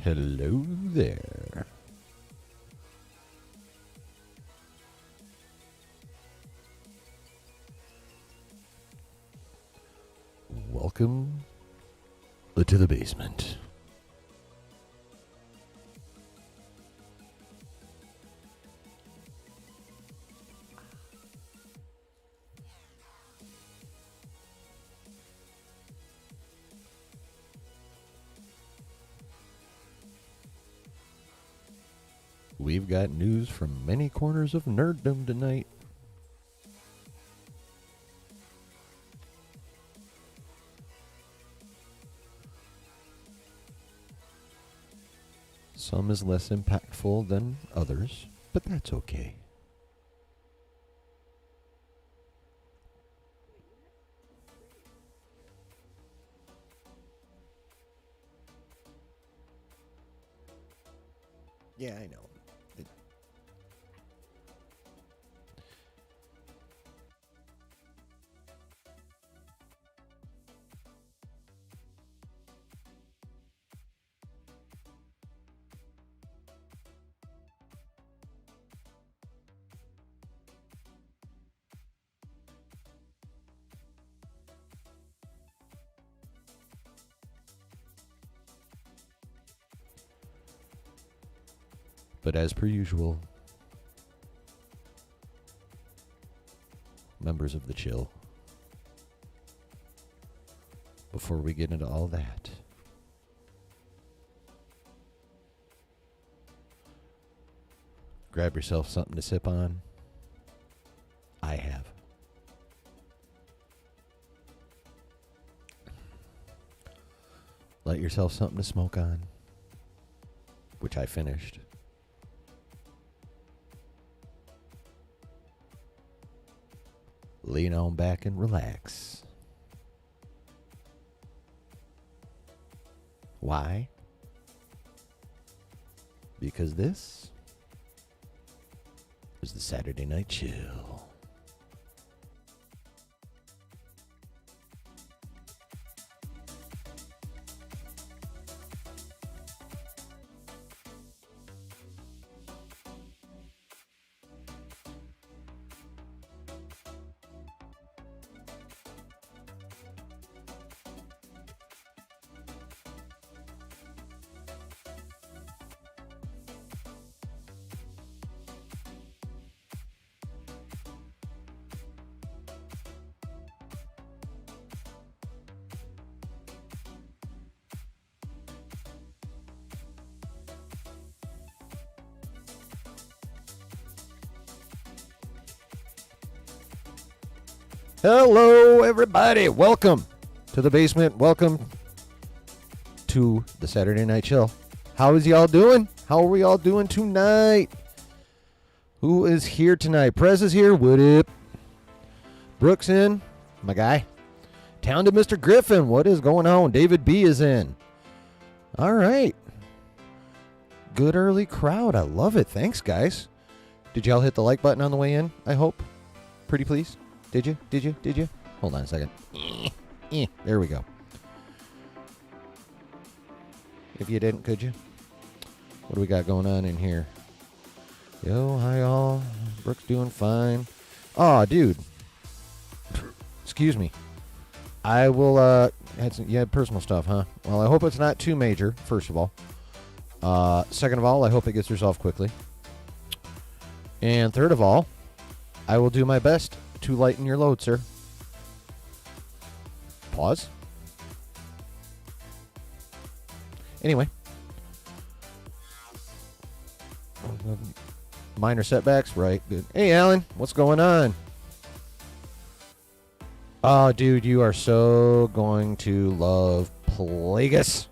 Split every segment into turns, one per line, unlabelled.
Hello there. Welcome to the basement. We've got news from many corners of nerddom tonight. Some is less impactful than others, but that's okay. Yeah, I know. But as per usual, members of the chill, before we get into all that, grab yourself something to sip on. I have. Light yourself something to smoke on, which I finished. Lean on back and relax. Why? Because this is the Saturday Night Chill. Hello, everybody. Welcome to the basement. Welcome to the Saturday Night Chill. How is y'all doing? How are we all doing tonight? Who is here tonight? Prez is here. What up? Brooks in. My guy. Talented Mr. Griffin. What is going on? David B is in. All right. Good early crowd. I love it. Thanks, guys. Did y'all hit the like button on the way in? I hope. Pretty please. Did you? Did you? Did you? Hold on a second. There we go. If you didn't, could you? What do we got going on in here? Yo, hi all. Brooks doing fine. Aw, dude. Excuse me. I will, you had personal stuff, huh? Well, I hope it's not too major, first of all. Second of all, I hope it gets resolved quickly. And third of all, I will do my best to lighten your load, sir. Pause. Anyway. Minor setbacks, right? Good. Hey, Alan, what's going on? Oh, dude, you are so going to love Plagueis.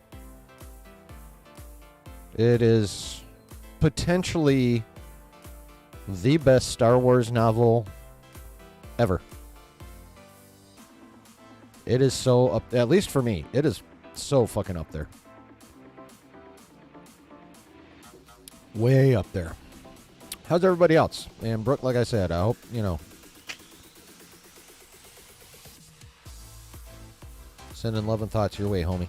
It is potentially the best Star Wars novel ever. It is so up, at least for me, it is so fucking up there. Way up there. How's everybody else? And Brooke, like I said, I hope, sending love and thoughts your way, homie.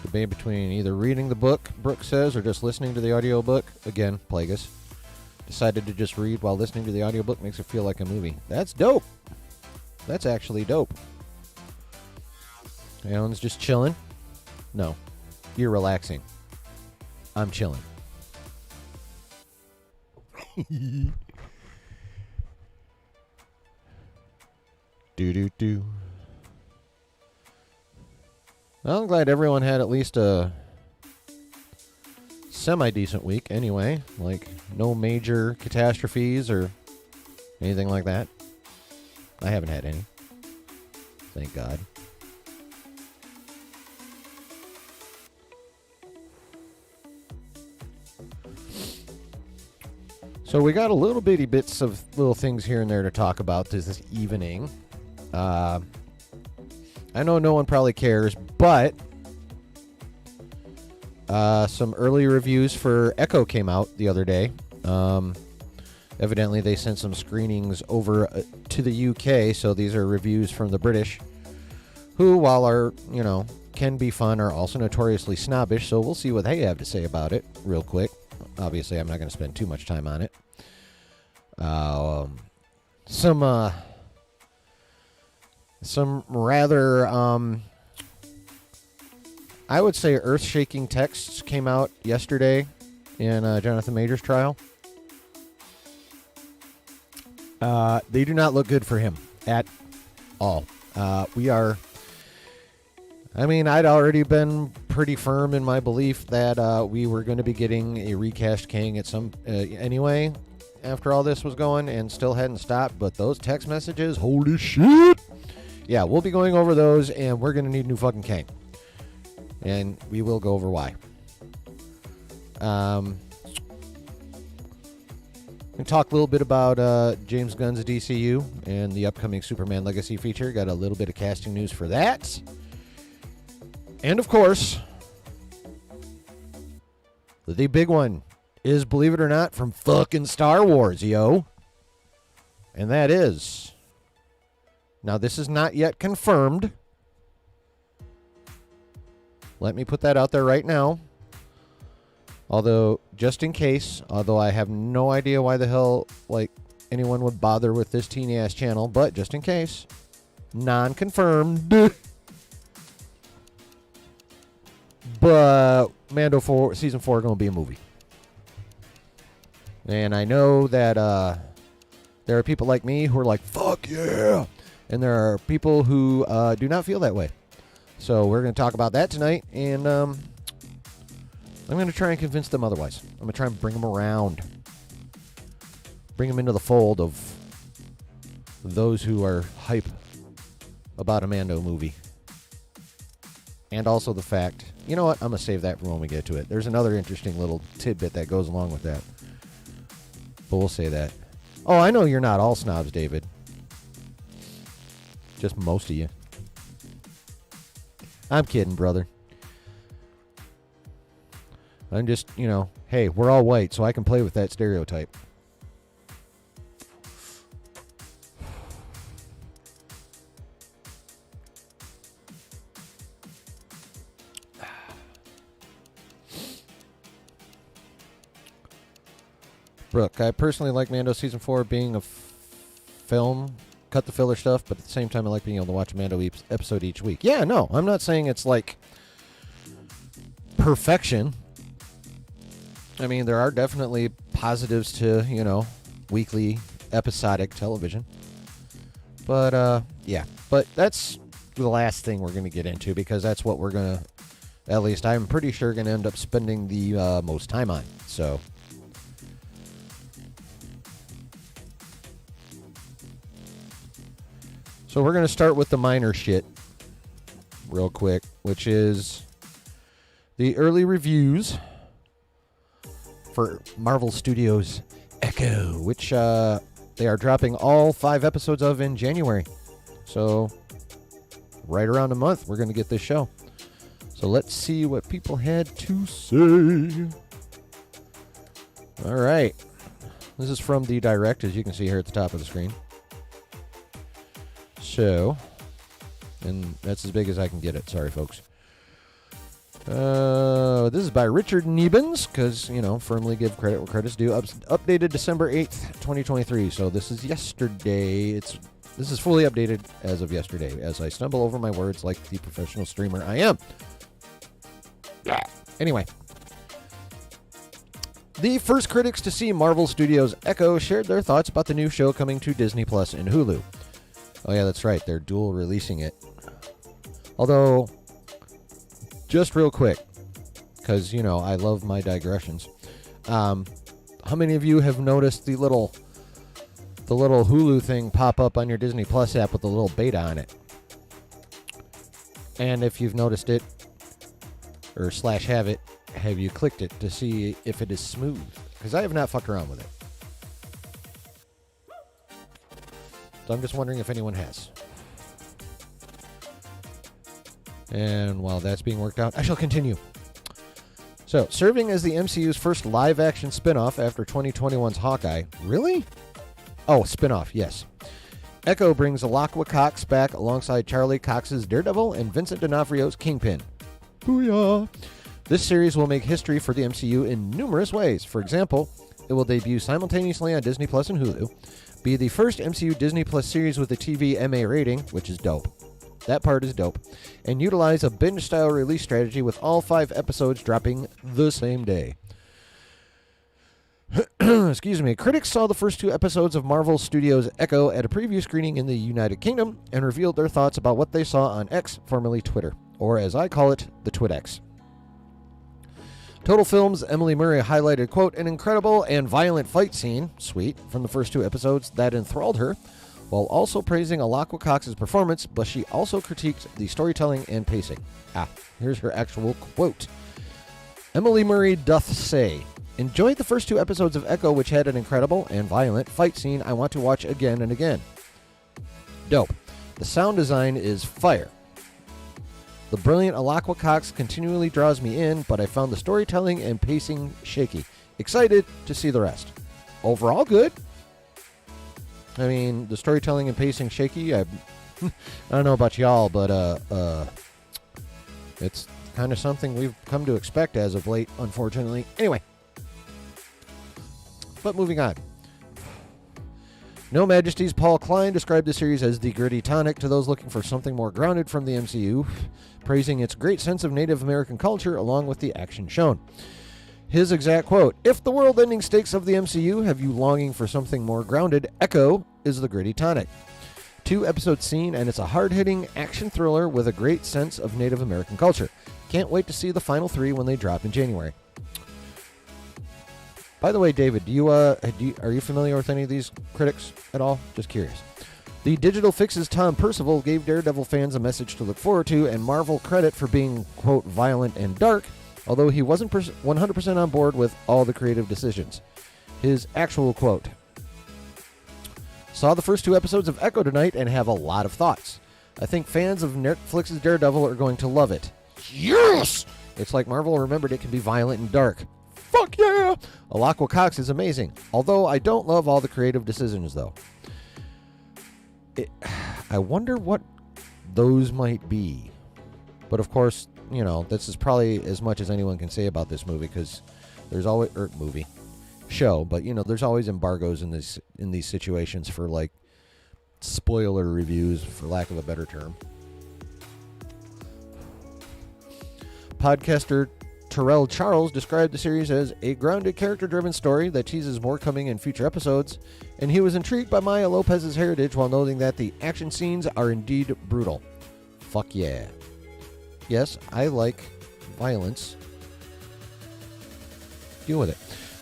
debate between either reading the book, Brooke says, or just listening to the audiobook. Again, Plagueis. Decided to just read while listening to the audiobook. Makes it feel like a movie. That's dope. That's actually dope. Alan's just chilling. No, you're relaxing. I'm chilling. Do. Well, I'm glad everyone had at least a semi-decent week anyway. Like, no major catastrophes or anything like that. I haven't had any. Thank God. So we got a little bitty bits of little things here and there to talk about this evening. I know no one probably cares, but some early reviews for Echo came out the other day. Evidently, they sent some screenings over to the UK, so these are reviews from the British, who, while are, can be fun, are also notoriously snobbish, so we'll see what they have to say about it real quick. Obviously, I'm not going to spend too much time on it. Some rather, I would say, earth-shaking texts came out yesterday in Jonathan Major's trial. They do not look good for him at all. I'd already been pretty firm in my belief that we were going to be getting a recast King at some anyway after all this was going, and still hadn't stopped. But those text messages, holy shit! Yeah, we'll be going over those, and we're going to need a new fucking King. And we will go over why. We talk a little bit about James Gunn's DCU and the upcoming Superman Legacy feature. Got a little bit of casting news for that. And, of course, the big one is, believe it or not, from fucking Star Wars, yo. And that is... Now, this is not yet confirmed. Let me put that out there right now. Although, just in case, although I have no idea why the hell, anyone would bother with this teeny-ass channel, but just in case, non-confirmed. But Mando Season 4 going to be a movie. And I know that there are people like me who are like, fuck yeah! And there are people who do not feel that way. So we're going to talk about that tonight, and I'm going to try and convince them otherwise. I'm going to try and bring them around. Bring them into the fold of those who are hype about a Mando movie. And also the fact, you know what? I'm going to save that for when we get to it. There's another interesting little tidbit that goes along with that. But we'll say that. Oh, I know you're not all snobs, David. Just most of you. I'm kidding, brother. I'm just, hey, we're all white, so I can play with that stereotype. Brooke, I personally like Mando Season 4 being a film, cut the filler stuff, but at the same time I like being able to watch a Mando episode each week. Yeah, no, I'm not saying it's like perfection. I mean, there are definitely positives to, weekly episodic television. But, yeah. But that's the last thing we're going to get into, because that's what we're going to, at least I'm pretty sure, going to end up spending the most time on. So... So we're going to start with the minor shit real quick, which is the early reviews for Marvel Studios' Echo, which they are dropping all 5 episodes of in January. So right around a month, we're going to get this show. So let's see what people had to say. All right. This is from the direct, as you can see here at the top of the screen. So, and that's as big as I can get it. Sorry, folks. This is by Richard Nebens, because, firmly give credit where credit's due. Updated December 8th, 2023. So this is yesterday. This is fully updated as of yesterday, as I stumble over my words like the professional streamer I am. Anyway. The first critics to see Marvel Studios' Echo shared their thoughts about the new show coming to Disney Plus and Hulu. Oh yeah, that's right. They're dual releasing it. Although, just real quick, because, I love my digressions. How many of you have noticed the little Hulu thing pop up on your Disney Plus app with the little beta on it? And if you've noticed it, or / have it, have you clicked it to see if it is smooth? Because I have not fucked around with it. So I'm just wondering if anyone has. And while that's being worked out, I shall continue. So, serving as the MCU's first live-action spin-off after 2021's Hawkeye. Really? Oh, spin-off, yes. Echo brings Alaqua Cox back alongside Charlie Cox's Daredevil and Vincent D'Onofrio's Kingpin. Booyah! This series will make history for the MCU in numerous ways. For example, it will debut simultaneously on Disney Plus and Hulu, be the first MCU Disney Plus series with a TV MA rating, which is dope. That part is dope. And utilize a binge-style release strategy with all 5 episodes dropping the same day. Excuse me. Critics saw the first 2 episodes of Marvel Studios' Echo at a preview screening in the United Kingdom and revealed their thoughts about what they saw on X, formerly Twitter, or as I call it, the TwitX. Total Films' Emily Murray highlighted, quote, an incredible and violent fight scene, sweet, from the first 2 episodes that enthralled her, while also praising Alaqua Cox's performance, but she also critiqued the storytelling and pacing. Here's her actual quote. Emily Murray doth say, enjoyed the first 2 episodes of Echo, which had an incredible and violent fight scene I want to watch again and again. Dope. The sound design is fire. The brilliant Alaqua Cox continually draws me in, but I found the storytelling and pacing shaky. Excited to see the rest. Overall, good. I mean, the storytelling and pacing shaky. I don't know about y'all, but it's kind of something we've come to expect as of late, unfortunately. Anyway, but moving on. No Majesty's Paul Klein described the series as the gritty tonic to those looking for something more grounded from the MCU, praising its great sense of Native American culture along with the action shown. His exact quote, if the world-ending stakes of the MCU have you longing for something more grounded, Echo is the gritty tonic. 2 episodes seen, and it's a hard-hitting action thriller with a great sense of Native American culture. Can't wait to see the final 3 when they drop in January. By the way, David, are you familiar with any of these critics at all? Just curious. The Digital Fix's Tom Percival gave Daredevil fans a message to look forward to and Marvel credit for being, quote, violent and dark, although he wasn't 100% on board with all the creative decisions. His actual quote. Saw the first 2 episodes of Echo tonight and have a lot of thoughts. I think fans of Netflix's Daredevil are going to love it. Yes! It's like Marvel remembered it can be violent and dark. Fuck yeah! Alaqua Cox is amazing, although I don't love all the creative decisions, though. I wonder what those might be. But of course, this is probably as much as anyone can say about this movie, because there's always show, but there's always embargoes in these situations for like spoiler reviews, for lack of a better term. Podcaster Terrell Charles described the series as a grounded, character-driven story that teases more coming in future episodes, and he was intrigued by Maya Lopez's heritage while noting that the action scenes are indeed brutal. Fuck yeah. Yes, I like violence. Deal with it.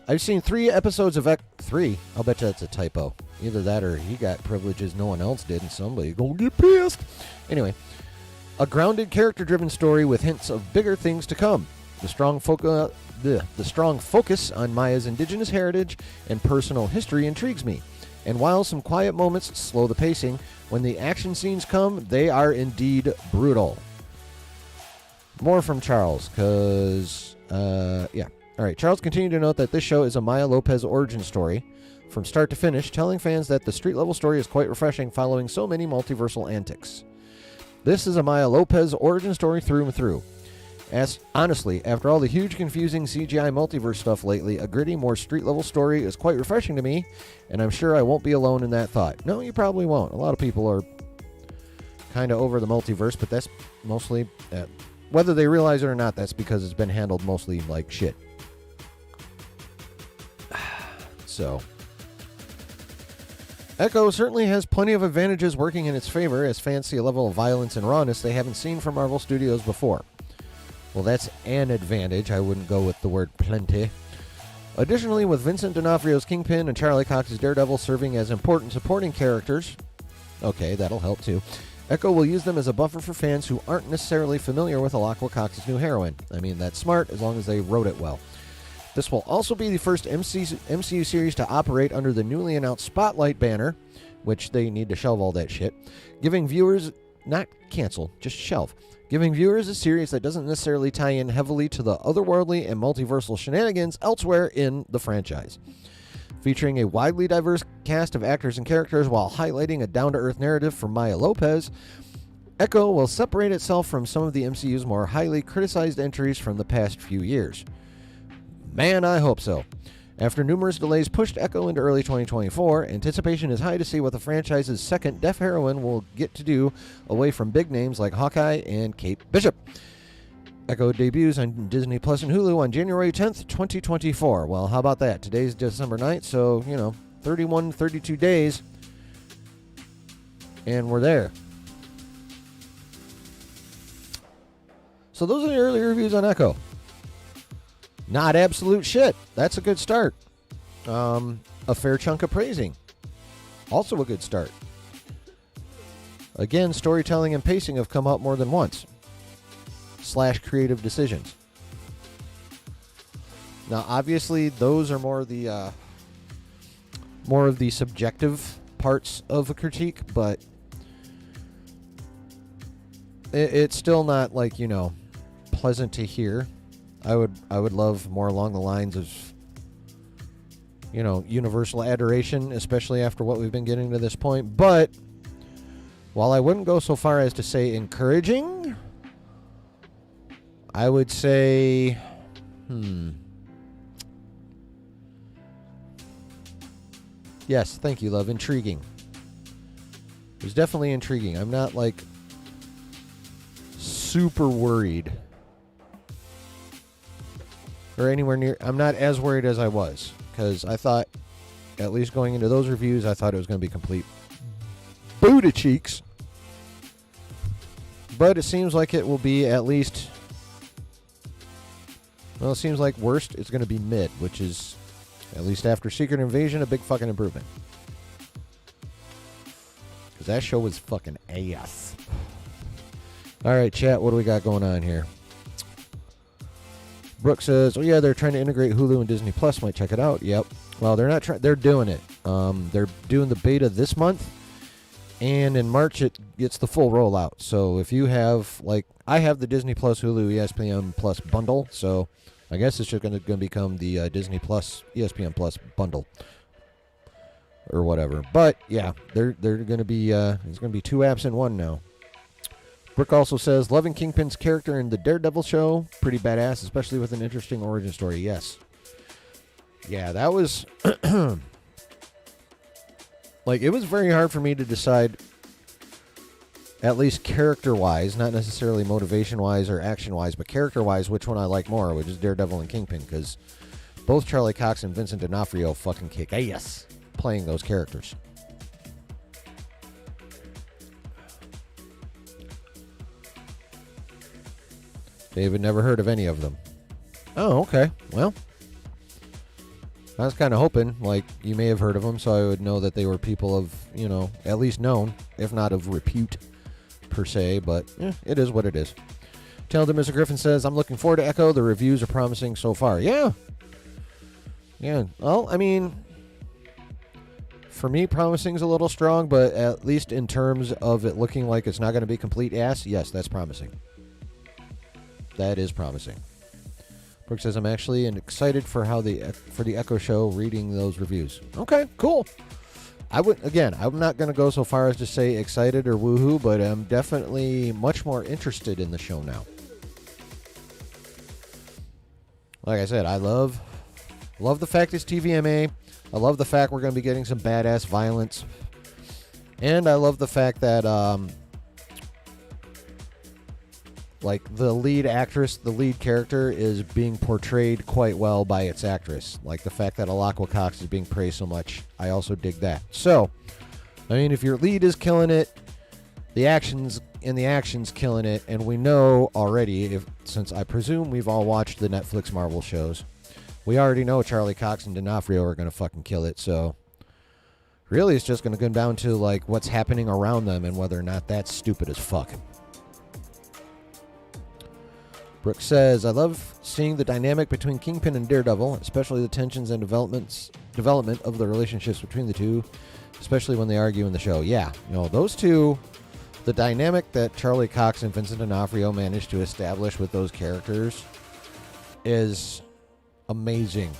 I've seen 3 episodes of 3. I'll bet you that's a typo. Either that or he got privileges no one else did and somebody's gonna get pissed. Anyway, a grounded, character-driven story with hints of bigger things to come. The strong focus on Maya's indigenous heritage and personal history intrigues me. And while some quiet moments slow the pacing, when the action scenes come, they are indeed brutal. More from Charles, because, yeah. All right, Charles continued to note that this show is a Maya Lopez origin story from start to finish, telling fans that the street-level story is quite refreshing following so many multiversal antics. This is a Maya Lopez origin story through and through. Honestly, after all the huge confusing CGI multiverse stuff lately, a gritty, more street-level story is quite refreshing to me, and I'm sure I won't be alone in that thought. No, you probably won't. A lot of people are kind of over the multiverse, but that's mostly, whether they realize it or not, that's because it's been handled mostly like shit. So, Echo certainly has plenty of advantages working in its favor, as fans see a level of violence and rawness they haven't seen from Marvel Studios before. Well, that's an advantage. I wouldn't go with the word plenty. Additionally, with Vincent D'Onofrio's Kingpin and Charlie Cox's Daredevil serving as important supporting characters, okay, that'll help too, Echo will use them as a buffer for fans who aren't necessarily familiar with Alaqua Cox's new heroine. I mean, that's smart as long as they wrote it well. This will also be the first MCU series to operate under the newly announced Spotlight banner, which they need to shelve all that shit, giving viewers, not cancel, just shelve, giving viewers a series that doesn't necessarily tie in heavily to the otherworldly and multiversal shenanigans elsewhere in the franchise. Featuring a widely diverse cast of actors and characters while highlighting a down-to-earth narrative from Maya Lopez, Echo will separate itself from some of the MCU's more highly criticized entries from the past few years. Man, I hope so. After numerous delays pushed Echo into early 2024, anticipation is high to see what the franchise's second deaf heroine will get to do away from big names like Hawkeye and Kate Bishop. Echo debuts on Disney Plus and Hulu on January 10th, 2024. Well, how about that? Today's December 9th, so, 31, 32 days, and we're there. So those are the early reviews on Echo. Not absolute shit. That's a good start. A fair chunk of praising. Also a good start. Again, storytelling and pacing have come up more than once. / creative decisions. Now, obviously, those are more of the subjective parts of a critique, but it's still not like, pleasant to hear. I would love more along the lines of, universal adoration, especially after what we've been getting to this point. But while I wouldn't go so far as to say encouraging, I would say, yes, thank you, love. Intriguing. It was definitely intriguing. I'm not, super worried. Or anywhere near. I'm not as worried as I was. Because I thought, at least going into those reviews, I thought it was going to be complete Buddha cheeks. But it seems like it will be at least... Well, it seems like worst, it's going to be mid, which is, at least after Secret Invasion, a big fucking improvement. Because that show was fucking ass. Alright, chat, what do we got going on here? Brooke says, oh yeah, they're trying to integrate Hulu and Disney Plus. Might check it out. Yep. Well, they're not trying. They're doing it. They're doing the beta this month, and in March it gets the full rollout. So if you have, I have the Disney Plus, Hulu, ESPN Plus bundle. So I guess it's just going to become the Disney Plus, ESPN Plus bundle, or whatever. But yeah, they're going to be. It's going to be 2 apps in one now. Brooke also says, loving Kingpin's character in the Daredevil show. Pretty badass, especially with an interesting origin story. Yes. Yeah, that was... it was very hard for me to decide, at least character-wise, not necessarily motivation-wise or action-wise, but character-wise, which one I like more, which is Daredevil and Kingpin, because both Charlie Cox and Vincent D'Onofrio fucking kick ass playing those characters. David never heard of any of them. Oh, okay. Well, I was kind of hoping, you may have heard of them, so I would know that they were people of, at least known, if not of repute, per se, but it is what it is. Talented Mr. Griffin says, I'm looking forward to Echo. The reviews are promising so far. Yeah. Yeah. Well, I mean, for me, promising is a little strong, but at least in terms of it looking like it's not going to be complete ass, yes, that's promising. That is promising. Brooke says, I'm actually excited for the Echo show reading those reviews. Okay, cool. I'm not going to go so far as to say excited or woohoo, but I'm definitely much more interested in the show now. Like I said, I love the fact it's TVMA. I love the fact we're going to be getting some badass violence. And I love the fact that, like, the lead actress, the lead character is being portrayed quite well by its actress. Like, the fact that Alaqua Cox is being praised so much, I also dig that. So, I mean, if your lead is killing it, the action's killing it, and we know already, since I presume we've all watched the Netflix Marvel shows, we already know Charlie Cox and D'Onofrio are going to fucking kill it, so really it's just going to come down to, like, what's happening around them and whether or not that's stupid as fuck. Brooke says, I love seeing the dynamic between Kingpin and Daredevil, especially the tensions and development of the relationships between the two, especially when they argue in the show. Yeah, those two, the dynamic that Charlie Cox and Vincent D'Onofrio managed to establish with those characters is amazing.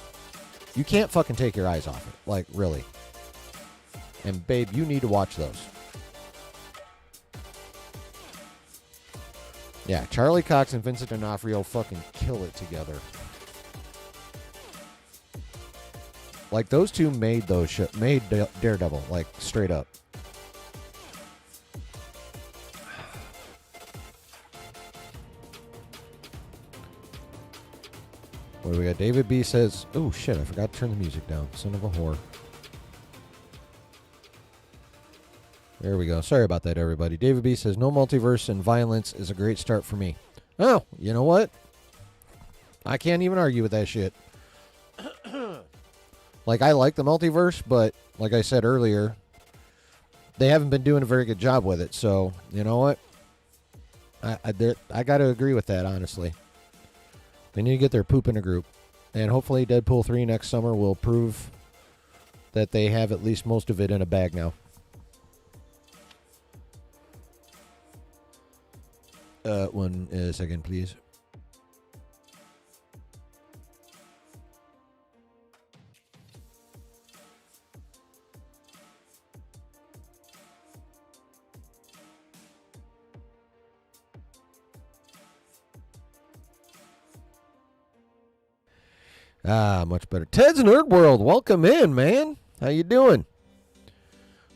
You can't fucking take your eyes off it. Like, really. And, babe, you need to watch those. Yeah, Charlie Cox and Vincent D'Onofrio fucking kill it together. Like, those two made Daredevil, like, straight up. What do we got? David B says, oh shit, I forgot to turn the music down. Son of a whore. There we go. Sorry about that, everybody. David B says, no multiverse and violence is a great start for me. Oh, you know what? I can't even argue with that shit. Like, I like the multiverse, but like I said earlier, they haven't been doing a very good job with it. So, you know what? I got to agree with that, honestly. They need to get their poop in a group. And hopefully Deadpool 3 next summer will prove that they have at least most of it in a bag now. One second, please. Much better. Ted's Nerd World, welcome in, man. How you doing?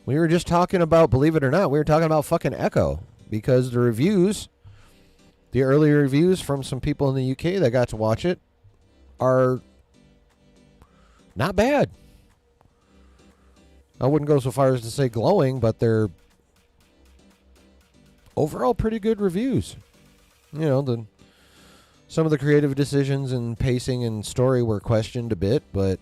We were just talking about, believe it or not, we were talking about fucking Echo. Because the reviews, the early reviews from some people in the UK that got to watch it are not bad. I wouldn't go so far as to say glowing, but they're overall pretty good reviews. You know, some of the creative decisions and pacing and story were questioned a bit, but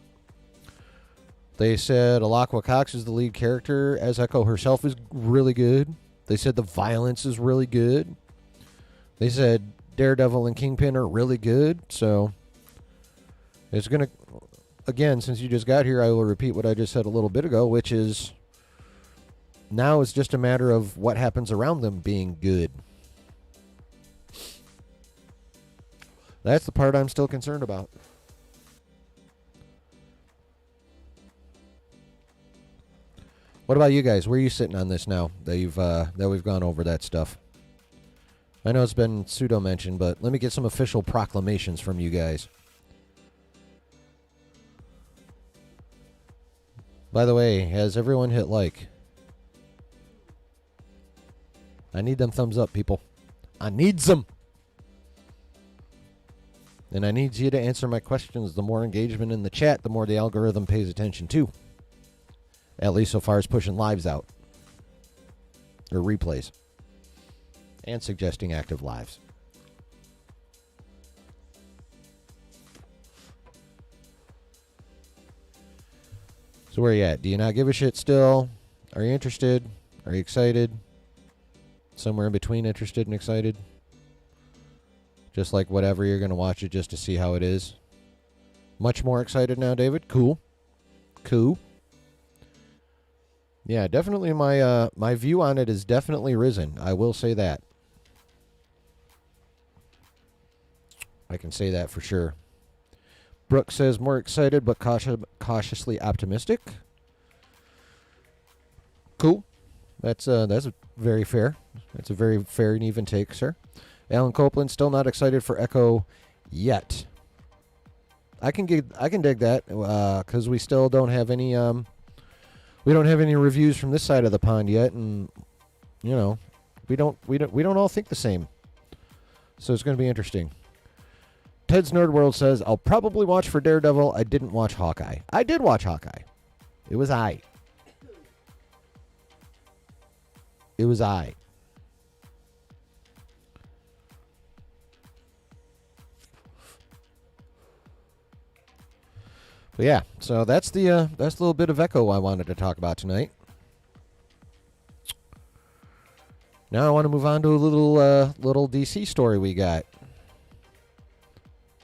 they said Alaqua Cox is the lead character, as Echo herself is really good. They said the violence is really good. They said Daredevil and Kingpin are really good. So it's going to, again, since you just got here, I will repeat what I just said a little bit ago, which is now it's just a matter of what happens around them being good. That's the part I'm still concerned about. What about you guys? Where are you sitting on this now that we've gone over that stuff? I know it's been pseudo mentioned, but let me get some official proclamations from you guys. By the way, has everyone hit like? I need them thumbs up, people. I need them. And I need you to answer my questions. The more engagement in the chat, the more the algorithm pays attention to. At least so far as pushing lives out. Or replays. And suggesting active lives. So where are you at? Do you not give a shit still? Are you interested? Are you excited? Somewhere in between interested and excited? Just like whatever, you're going to watch it just to see how it is. Much more excited now, David? Cool. Cool. Yeah, definitely my view on it is definitely risen. I will say that. I can say that for sure. Brooke says more excited but cautiously optimistic. Cool. That's very fair. That's a very fair and even take, sir. Alan Copeland still not excited for Echo yet. I can dig that because we still don't have any we don't have any reviews from this side of the pond yet, and you know we don't all think the same. So it's going to be interesting. Ted's Nerd World says, I'll probably watch for Daredevil. I didn't watch Hawkeye. I did watch Hawkeye. It was I. It was I. But yeah, so that's the little bit of Echo I wanted to talk about tonight. Now I want to move on to a little DC story we got.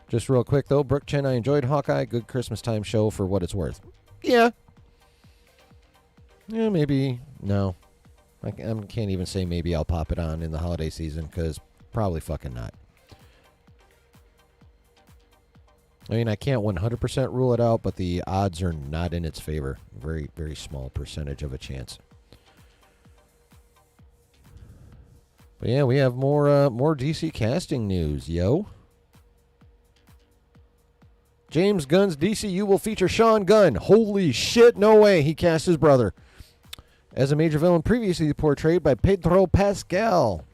Just real quick though, Brooke Chen, I enjoyed Hawkeye. Good Christmas time show for what it's worth. Yeah. Yeah, maybe. No. I can't even say maybe I'll pop it on in the holiday season because probably fucking not. I mean, I can't 100% rule it out, but the odds are not in its favor. Very, very small percentage of a chance. But yeah, we have more DC casting news, yo. James Gunn's DCU will feature Sean Gunn. Holy shit, no way. He cast his brother as a major villain previously portrayed by Pedro Pascal.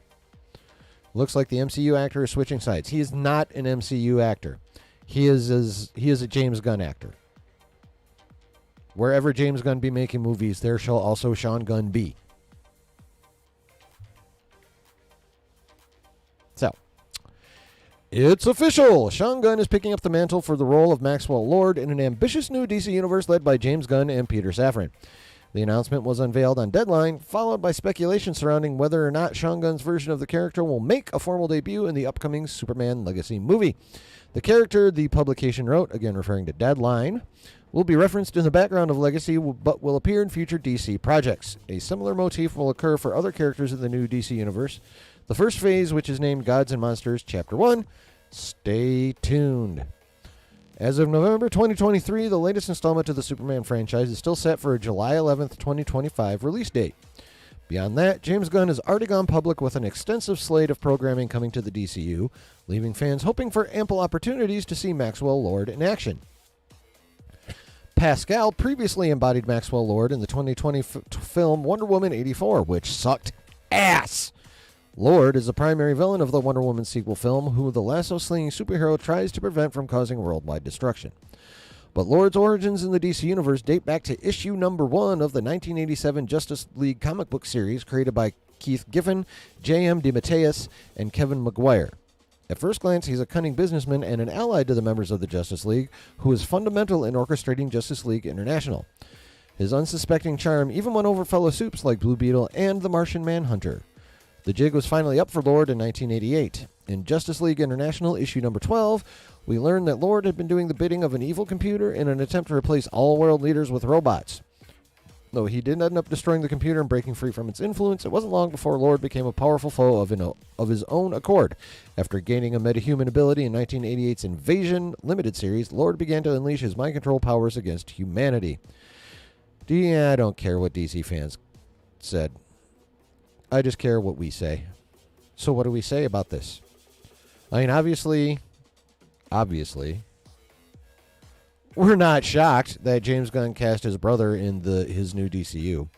Looks like the MCU actor is switching sides. He is not an MCU actor. He is a James Gunn actor. Wherever James Gunn be making movies, there shall also Sean Gunn be. So, it's official! Sean Gunn is picking up the mantle for the role of Maxwell Lord in an ambitious new DC universe led by James Gunn and Peter Safran. The announcement was unveiled on Deadline, followed by speculation surrounding whether or not Sean Gunn's version of the character will make a formal debut in the upcoming Superman Legacy movie. The character, the publication wrote, again referring to Deadline, will be referenced in the background of Legacy, but will appear in future DC projects. A similar motif will occur for other characters in the new DC universe. The first phase, which is named Gods and Monsters Chapter 1, stay tuned. As of November 2023, the latest installment to the Superman franchise is still set for a July 11th, 2025 release date. Beyond that, James Gunn has already gone public with an extensive slate of programming coming to the DCU, leaving fans hoping for ample opportunities to see Maxwell Lord in action. Pascal previously embodied Maxwell Lord in the 2020 film Wonder Woman 84, which sucked ass. Lord is the primary villain of the Wonder Woman sequel film, who the lasso-slinging superhero tries to prevent from causing worldwide destruction. But Lord's origins in the DC Universe date back to issue number 1 of the 1987 Justice League comic book series created by Keith Giffen, J.M. DeMatteis, and Kevin Maguire. At first glance, he's a cunning businessman and an ally to the members of the Justice League, who is fundamental in orchestrating Justice League International. His unsuspecting charm even won over fellow supes like Blue Beetle and the Martian Manhunter. The jig was finally up for Lord in 1988. In Justice League International issue number 12, we learned that Lord had been doing the bidding of an evil computer in an attempt to replace all world leaders with robots. Though he did end up destroying the computer and breaking free from its influence, it wasn't long before Lord became a powerful foe of his own accord. After gaining a metahuman ability in 1988's Invasion Limited series, Lord began to unleash his mind control powers against humanity. I don't care what DC fans said. I just care what we say. So what do we say about this? I mean, obviously, we're not shocked that James Gunn cast his brother in his new DCU.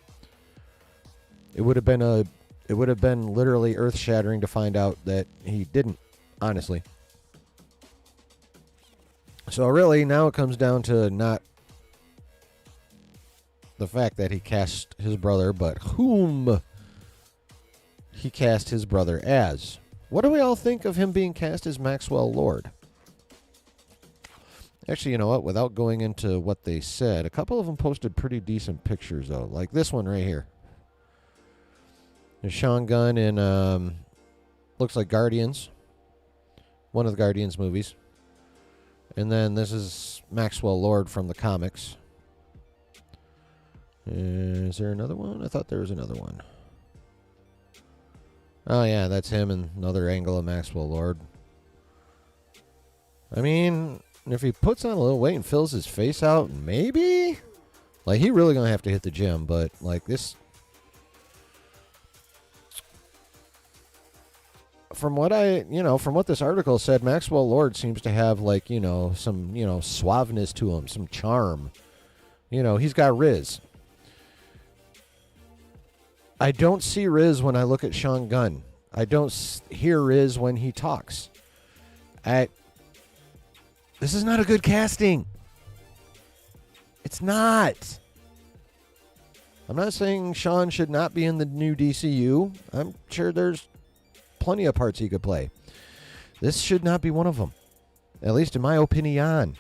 It would have been literally earth-shattering to find out that he didn't, honestly. So really, now it comes down to not the fact that he cast his brother, but whom he cast his brother as. What do we all think of him being cast as Maxwell Lord? Actually, you know what? Without going into what they said, a couple of them posted pretty decent pictures, though. Like this one right here. There's Sean Gunn in, looks like Guardians. One of the Guardians movies. And then this is Maxwell Lord from the comics. Is there another one? I thought there was another one. Oh, yeah, that's him in another angle of Maxwell Lord. I mean, if he puts on a little weight and fills his face out, maybe? Like, he really going to have to hit the gym, but, like, this... from what from what this article said, Maxwell Lord seems to have like, some, suaveness to him, some charm. He's got Riz. I don't see Riz when I look at Sean Gunn. I don't hear Riz when he talks. This is not a good casting. It's not. I'm not saying Sean should not be in the new DCU. I'm sure there's plenty of parts he could play. This should not be one of them. At least in my opinion.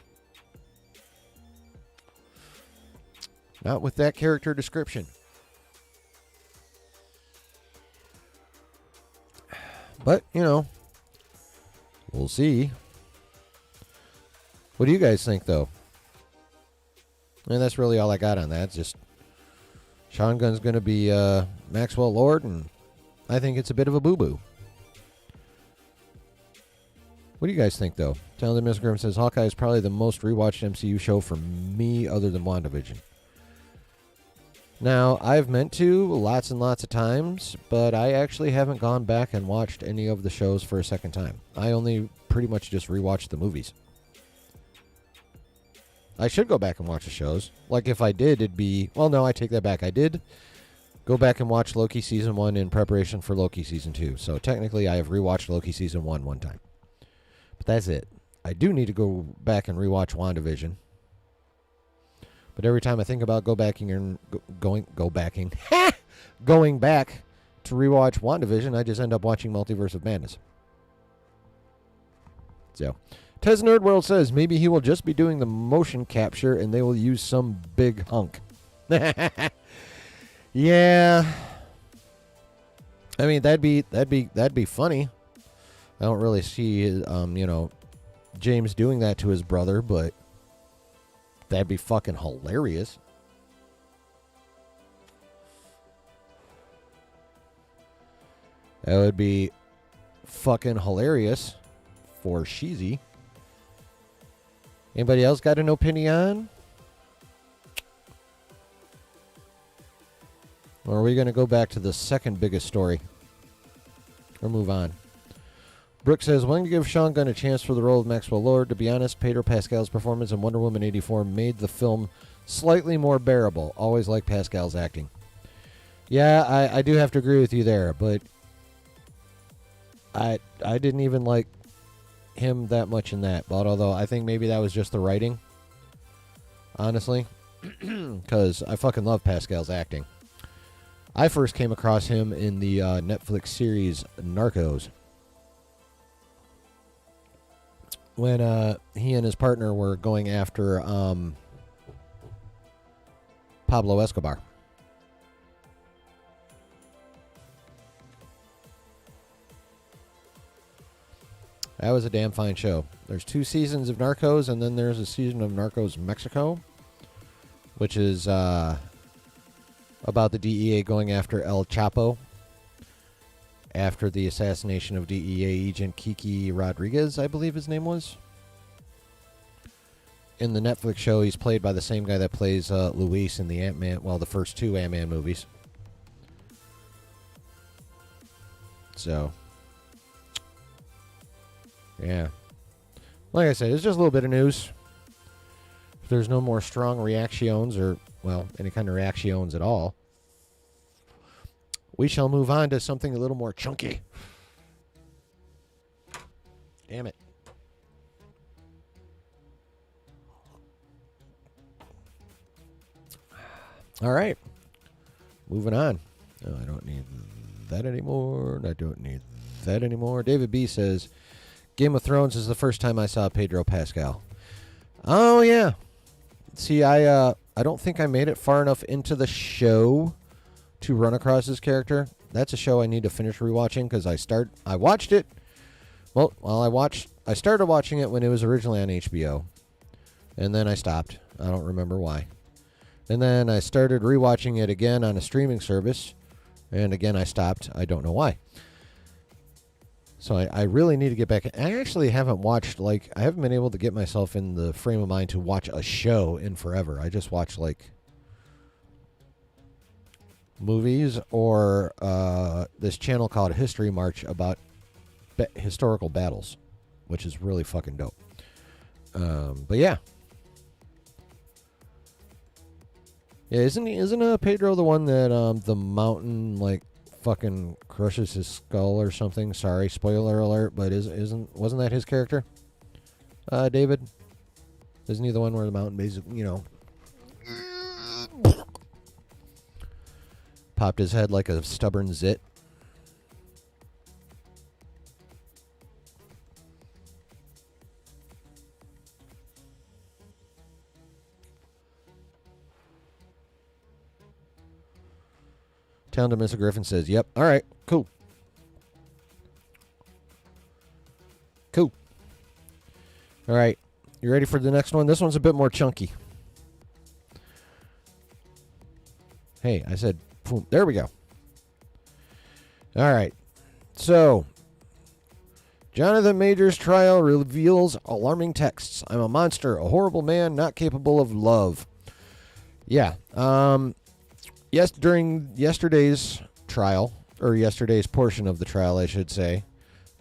Not with that character description. But, we'll see. What do you guys think, though? And that's really all I got on that. Just Sean Gunn's going to be Maxwell Lord, and I think it's a bit of a boo-boo. What do you guys think, though? Talented Miss Grimm says, Hawkeye is probably the most rewatched MCU show for me other than WandaVision. Now, I've meant to lots and lots of times, but I actually haven't gone back and watched any of the shows for a second time. I only pretty much just rewatched the movies. I should go back and watch the shows. Like, if I did, it'd be... Well, no, I take that back. I did go back and watch Loki Season 1 in preparation for Loki Season 2. So, technically, I have rewatched Loki Season 1 one time. But that's it. I do need to go back and rewatch WandaVision. But every time I think about going back to rewatch WandaVision, I just end up watching Multiverse of Madness. So, Tez Nerdworld says maybe he will just be doing the motion capture and they will use some big hunk. Yeah. I mean, that'd be funny. I don't really see James doing that to his brother, but that'd be fucking hilarious. That would be fucking hilarious for Sheezy. Anybody else got an opinion? Or are we going to go back to the second biggest story? Or move on? Brooke says, willing to give Sean Gunn a chance for the role of Maxwell Lord. To be honest, Pedro Pascal's performance in Wonder Woman 84 made the film slightly more bearable. Always like Pascal's acting. Yeah, I do have to agree with you there, but I didn't even like him that much in that. But although I think maybe that was just the writing, honestly, because I fucking love Pascal's acting. I first came across him in the Netflix series Narcos, when he and his partner were going after Pablo Escobar. That was a damn fine show. There's 2 seasons of Narcos, and then there's a season of Narcos Mexico, which is about the DEA going after El Chapo after the assassination of DEA agent Kiki Rodriguez, I believe his name was. In the Netflix show, he's played by the same guy that plays Luis in the Ant-Man, well, the first 2 Ant-Man movies. So, yeah. Like I said, it's just a little bit of news. If there's no more strong reactions or, well, any kind of reactions at all, we shall move on to something a little more chunky. Damn it. All right. Moving on. Oh, I don't need that anymore. I don't need that anymore. David B. says, Game of Thrones is the first time I saw Pedro Pascal. Oh, yeah. See, I don't think I made it far enough into the show to run across his character. That's a show I need to finish rewatching because I watched it. Well, I started watching it when it was originally on HBO, and then I stopped. I don't remember why. And then I started rewatching it again on a streaming service, and again I stopped. I don't know why. So I really need to get back. I actually haven't watched, I haven't been able to get myself in the frame of mind to watch a show in forever. I just watch, movies or this channel called History March about historical battles, which is really fucking dope. But yeah. Yeah, isn't Pedro the one that the mountain like fucking crushes his skull or something? Sorry, spoiler alert, but wasn't that his character? David? Isn't he the one where the mountain basically, popped his head like a stubborn zit? Town to Mr. Griffin says, yep. All right, cool. Cool. All right, you ready for the next one? This one's a bit more chunky. Hey, I said, boom. There we go. All right. So, Jonathan Majors' trial reveals alarming texts. I'm a monster, a horrible man, not capable of love. Yeah. Yes, during yesterday's trial, or yesterday's portion of the trial, I should say,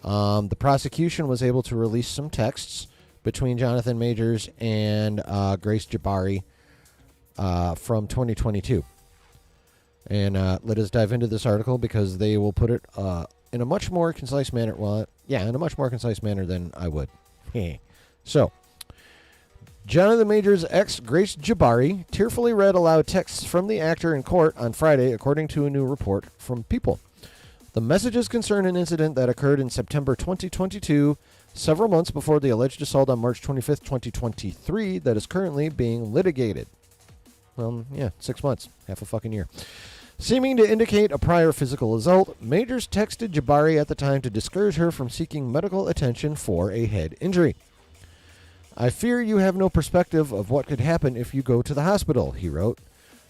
the prosecution was able to release some texts between Jonathan Majors and Grace Jabari from 2022. And let us dive into this article because they will put it in a much more concise manner. Well, yeah, in a much more concise manner than I would. So, Jonathan Majors' ex, Grace Jabari, tearfully read aloud texts from the actor in court on Friday, according to a new report from People. The messages concern an incident that occurred in September 2022, several months before the alleged assault on March 25th, 2023, that is currently being litigated. Well, yeah, 6 months, half a fucking year. Seeming to indicate a prior physical assault, Majors texted Jabari at the time to discourage her from seeking medical attention for a head injury. I fear you have no perspective of what could happen if you go to the hospital, he wrote.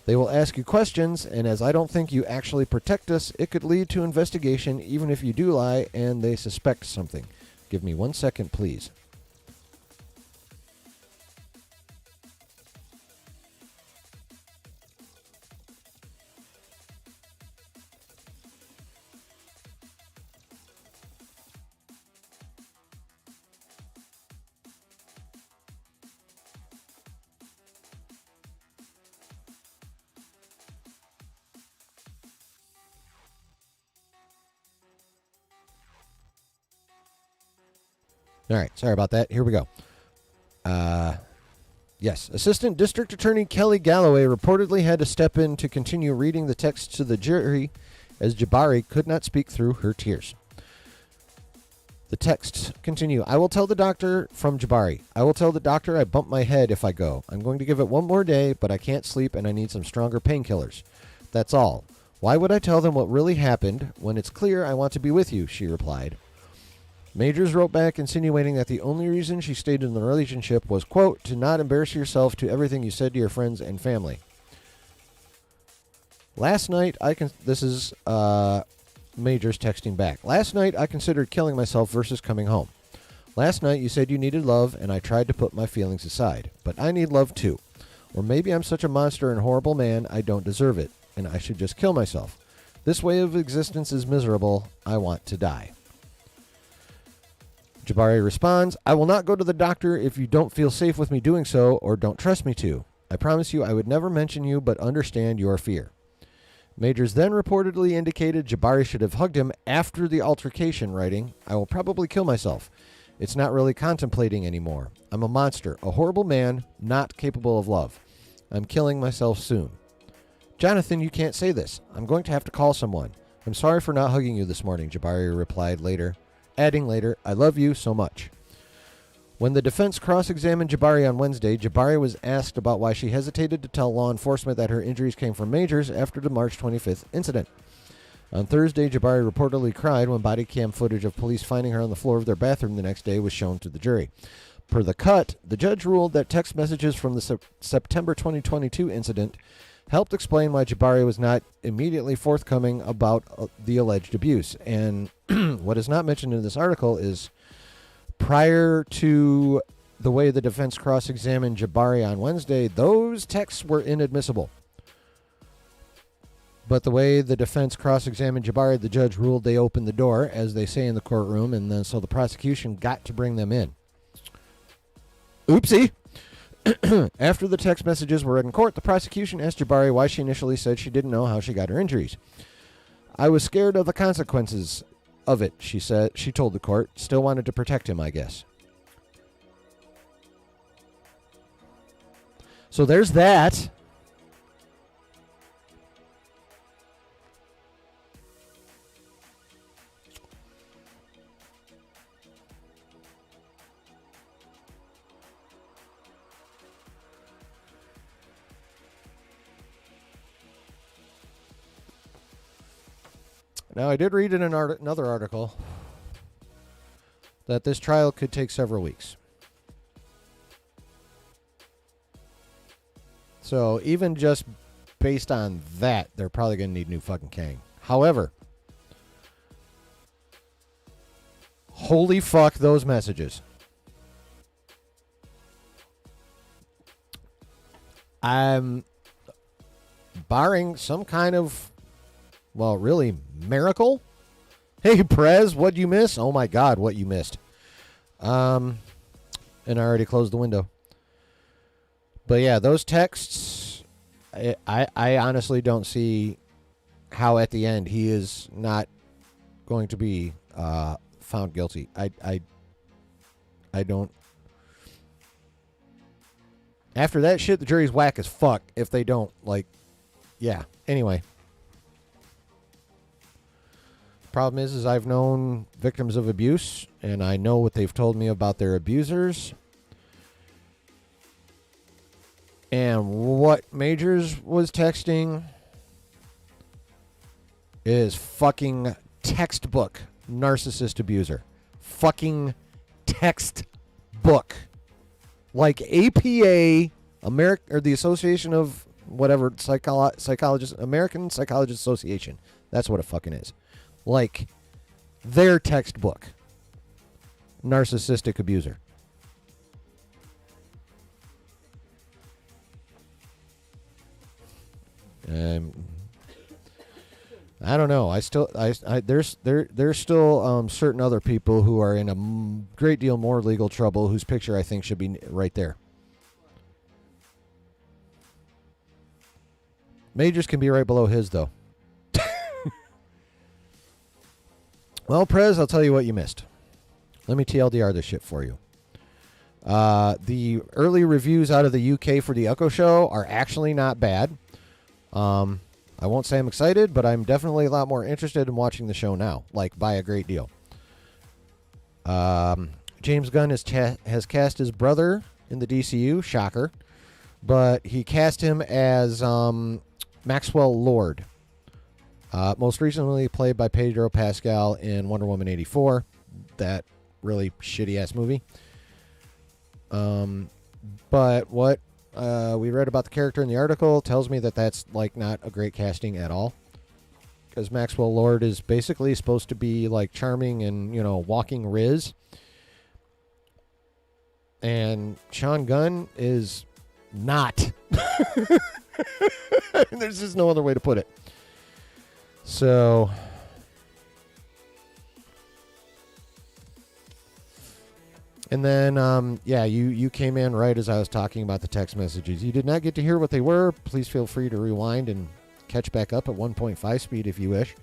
They will ask you questions, and as I don't think you actually protect us, it could lead to investigation even if you do lie and they suspect something. Give me 1 second, please. All right, sorry about that. Here we go. Yes, Assistant District Attorney Kelly Galloway reportedly had to step in to continue reading the text to the jury as Jabari could not speak through her tears. The texts continue. I will tell the doctor from Jabari. I will tell the doctor I bumped my head if I go. I'm going to give it one more day, but I can't sleep and I need some stronger painkillers. That's all. Why would I tell them what really happened when it's clear I want to be with you, she replied. Majors wrote back insinuating that the only reason she stayed in the relationship was, quote, to not embarrass yourself to everything you said to your friends and family. Last night, this is Majors texting back. Last night, I considered killing myself versus coming home. Last night, you said you needed love, and I tried to put my feelings aside. But I need love, too. Or maybe I'm such a monster and horrible man, I don't deserve it, and I should just kill myself. This way of existence is miserable. I want to die. Jabari responds, I will not go to the doctor if you don't feel safe with me doing so or don't trust me to. I promise you I would never mention you but understand your fear. Majors then reportedly indicated Jabari should have hugged him after the altercation, writing, I will probably kill myself. It's not really contemplating anymore. I'm a monster, a horrible man, not capable of love. I'm killing myself soon. Jonathan, you can't say this. I'm going to have to call someone. I'm sorry for not hugging you this morning, Jabari replied later. Adding later, I love you so much. When the defense cross-examined Jabari on Wednesday, Jabari was asked about why she hesitated to tell law enforcement that her injuries came from Majors after the March 25th incident. On Thursday, Jabari reportedly cried when body cam footage of police finding her on the floor of their bathroom the next day was shown to the jury. Per the cut, the judge ruled that text messages from the September 2022 incident helped explain why Jabari was not immediately forthcoming about the alleged abuse. And what is not mentioned in this article is prior to the way the defense cross-examined Jabari on Wednesday, those texts were inadmissible. But the way the defense cross-examined Jabari, the judge ruled they opened the door, as they say in the courtroom, and then so the prosecution got to bring them in. Oopsie. After the text messages were read in court, the prosecution asked Jabari why she initially said she didn't know how she got her injuries. I was scared of the consequences of it, she said. She told the court. Still wanted to protect him, I guess. So there's that. Now, I did read in another article that this trial could take several weeks. So even just based on that, they're probably going to need new fucking Kang. However, holy fuck those messages. I'm barring some kind of, well, really, miracle? Hey, Prez, what'd you miss? Oh, my God, what you missed. And I already closed the window. But, yeah, those texts, I honestly don't see how at the end he is not going to be found guilty. I don't. After that shit, the jury's whack as fuck if they don't, like, yeah. Anyway. Problem is I've known victims of abuse, and I know what they've told me about their abusers. And what Majors was texting is fucking textbook narcissist abuser. Fucking textbook. Like APA, or the Association of whatever, psychologists, American Psychologist Association. That's what it fucking is. Like their textbook. Narcissistic abuser. I don't know. There's still certain other people who are in a great deal more legal trouble whose picture I think should be right there. Majors can be right below his, though. Well, Prez, I'll tell you what you missed. Let me TLDR this shit for you. The early reviews out of the UK for the Echo Show are actually not bad. I won't say I'm excited, but I'm definitely a lot more interested in watching the show now, like by a great deal. James Gunn has cast his brother in the DCU, shocker, but he cast him as Maxwell Lord, most recently played by Pedro Pascal in Wonder Woman 84, that really shitty-ass movie. But what we read about the character in the article tells me that that's like not a great casting at all, because Maxwell Lord is basically supposed to be like charming and, you know, walking Riz, and Sean Gunn is not. There's just no other way to put it. So and then, yeah, you came in right as I was talking about the text messages. You did not get to hear what they were. Please feel free to rewind and catch back up at 1.5 speed if you wish.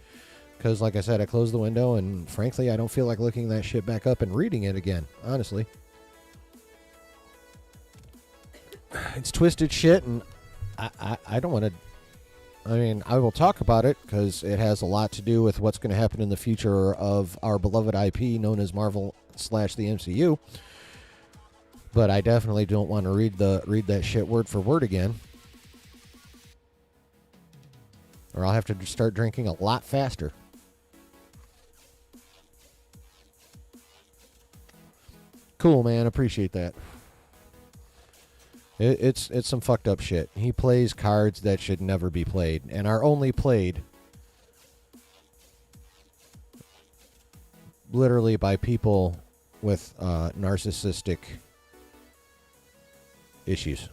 Because, like I said, I closed the window, and frankly, I don't feel like looking that shit back up and reading it again, honestly. It's twisted shit, and I don't want to... I mean, I will talk about it because it has a lot to do with what's going to happen in the future of our beloved IP known as Marvel / the MCU. But I definitely don't want to read that shit word for word again, or I'll have to start drinking a lot faster. Cool, man. Appreciate that. It's some fucked up shit. He plays cards that should never be played and are only played literally by people with narcissistic issues.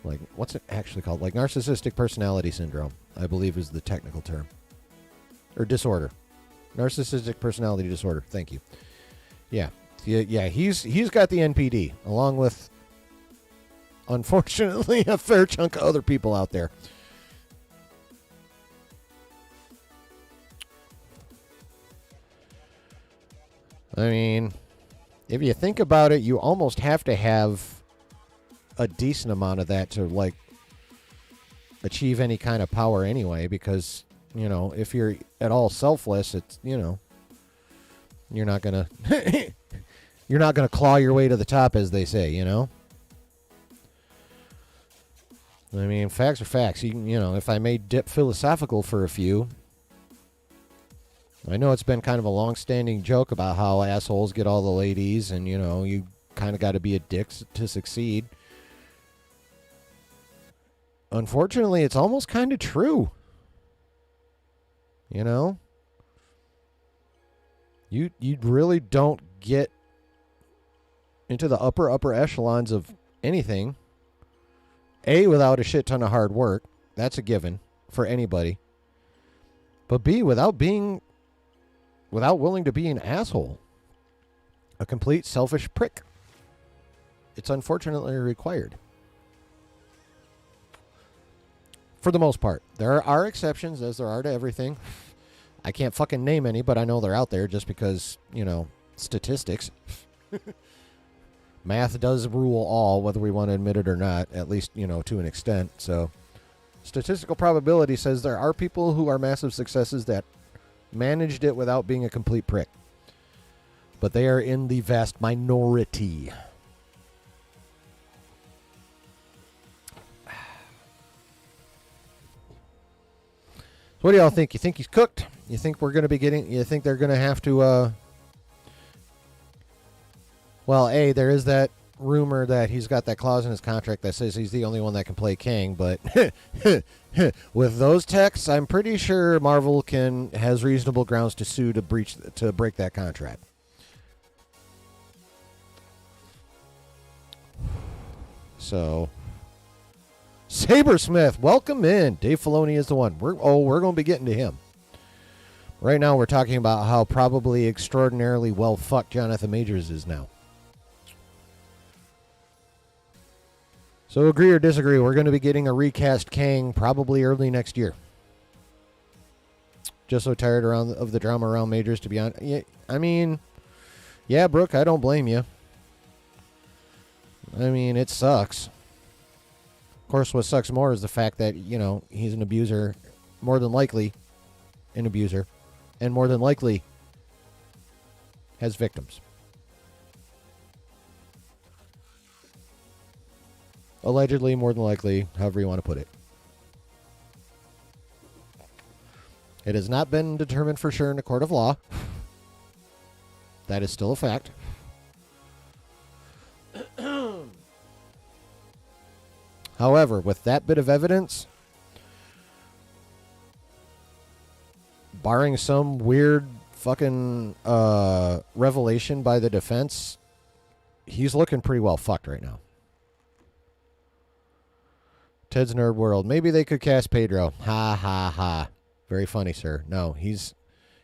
Like, what's it actually called? Like narcissistic personality syndrome, I believe is the technical term. Or disorder. Narcissistic personality disorder. Thank you. Yeah. Yeah, he's got the NPD, along with, unfortunately, a fair chunk of other people out there. I mean, if you think about it, you almost have to have a decent amount of that to, like, achieve any kind of power anyway, because, you know, if you're at all selfless, it's, you know, you're not going to you're not going to claw your way to the top, as they say, you know? I mean, facts are facts. You know, if I may dip philosophical for a few, I know it's been kind of a long-standing joke about how assholes get all the ladies and, you know, you kind of got to be a dick to succeed. Unfortunately, it's almost kind of true. You know? You really don't get into the upper echelons of anything. A, without a shit ton of hard work. That's a given for anybody. But B, without willing to be an asshole. A complete selfish prick. It's unfortunately required. For the most part. There are exceptions, as there are to everything. I can't fucking name any, but I know they're out there just because, you know, statistics. Math does rule all, whether we want to admit it or not, at least, you know, to an extent. So, statistical probability says there are people who are massive successes that managed it without being a complete prick. But they are in the vast minority. So what do y'all think? You think he's cooked? You think we're going to be getting... You think they're going to have to... Well, A, there is that rumor that he's got that clause in his contract that says he's the only one that can play Kang, but with those texts, I'm pretty sure Marvel has reasonable grounds to sue to break that contract. So, Sabersmith, welcome in. Dave Filoni is the one. We're going to be getting to him. Right now, we're talking about how probably extraordinarily well fucked Jonathan Majors is now. So agree or disagree, we're going to be getting a recast Kang probably early next year. Just so tired of the drama around Majors, to be honest. Yeah, I mean, yeah, Brooke, I don't blame you. I mean, it sucks. Of course, what sucks more is the fact that, you know, he's an abuser, more than likely an abuser, and more than likely has victims. Allegedly, more than likely, however you want to put it. It has not been determined for sure in a court of law. That is still a fact. However, with that bit of evidence, barring some weird fucking revelation by the defense, he's looking pretty well fucked right now. Ted's Nerd World. Maybe they could cast Pedro. Ha, ha, ha. Very funny, sir. No, he's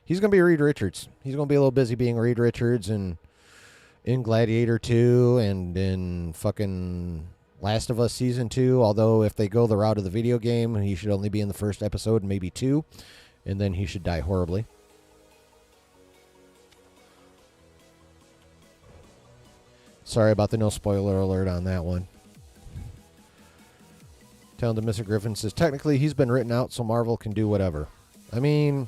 going to be Reed Richards. He's going to be a little busy being Reed Richards in Gladiator 2 and in fucking Last of Us Season 2. Although, if they go the route of the video game, he should only be in the first episode, maybe 2. And then he should die horribly. Sorry about the no spoiler alert on that one. Telling to Mr. Griffin says, technically he's been written out so Marvel can do whatever. I mean,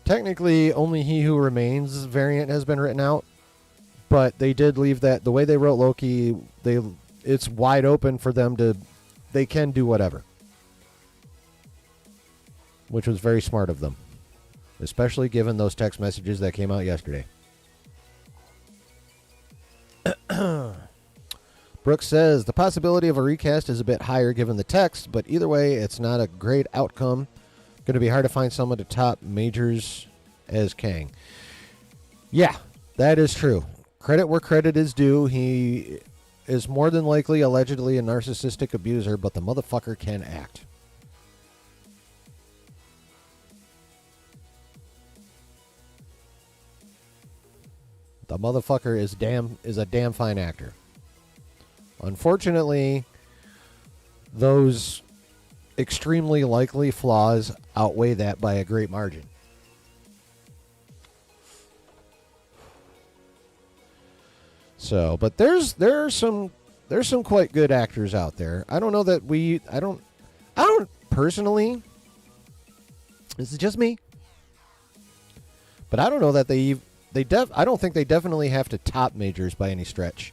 technically only He Who Remains variant has been written out, but they did leave that, the way they wrote Loki, it's wide open for them to, they can do whatever. Which was very smart of them. Especially given those text messages that came out yesterday. Brooks says, the possibility of a recast is a bit higher given the text, but either way, it's not a great outcome. Going to be hard to find someone to top Majors as Kang. Yeah, that is true. Credit where credit is due. He is more than likely allegedly a narcissistic abuser, but the motherfucker can act. The motherfucker is a damn fine actor. Unfortunately, those extremely likely flaws outweigh that by a great margin. So, but there's some quite good actors out there. I don't know that I don't personally. This is just me. But I don't know that I don't think they definitely have to top majors by any stretch.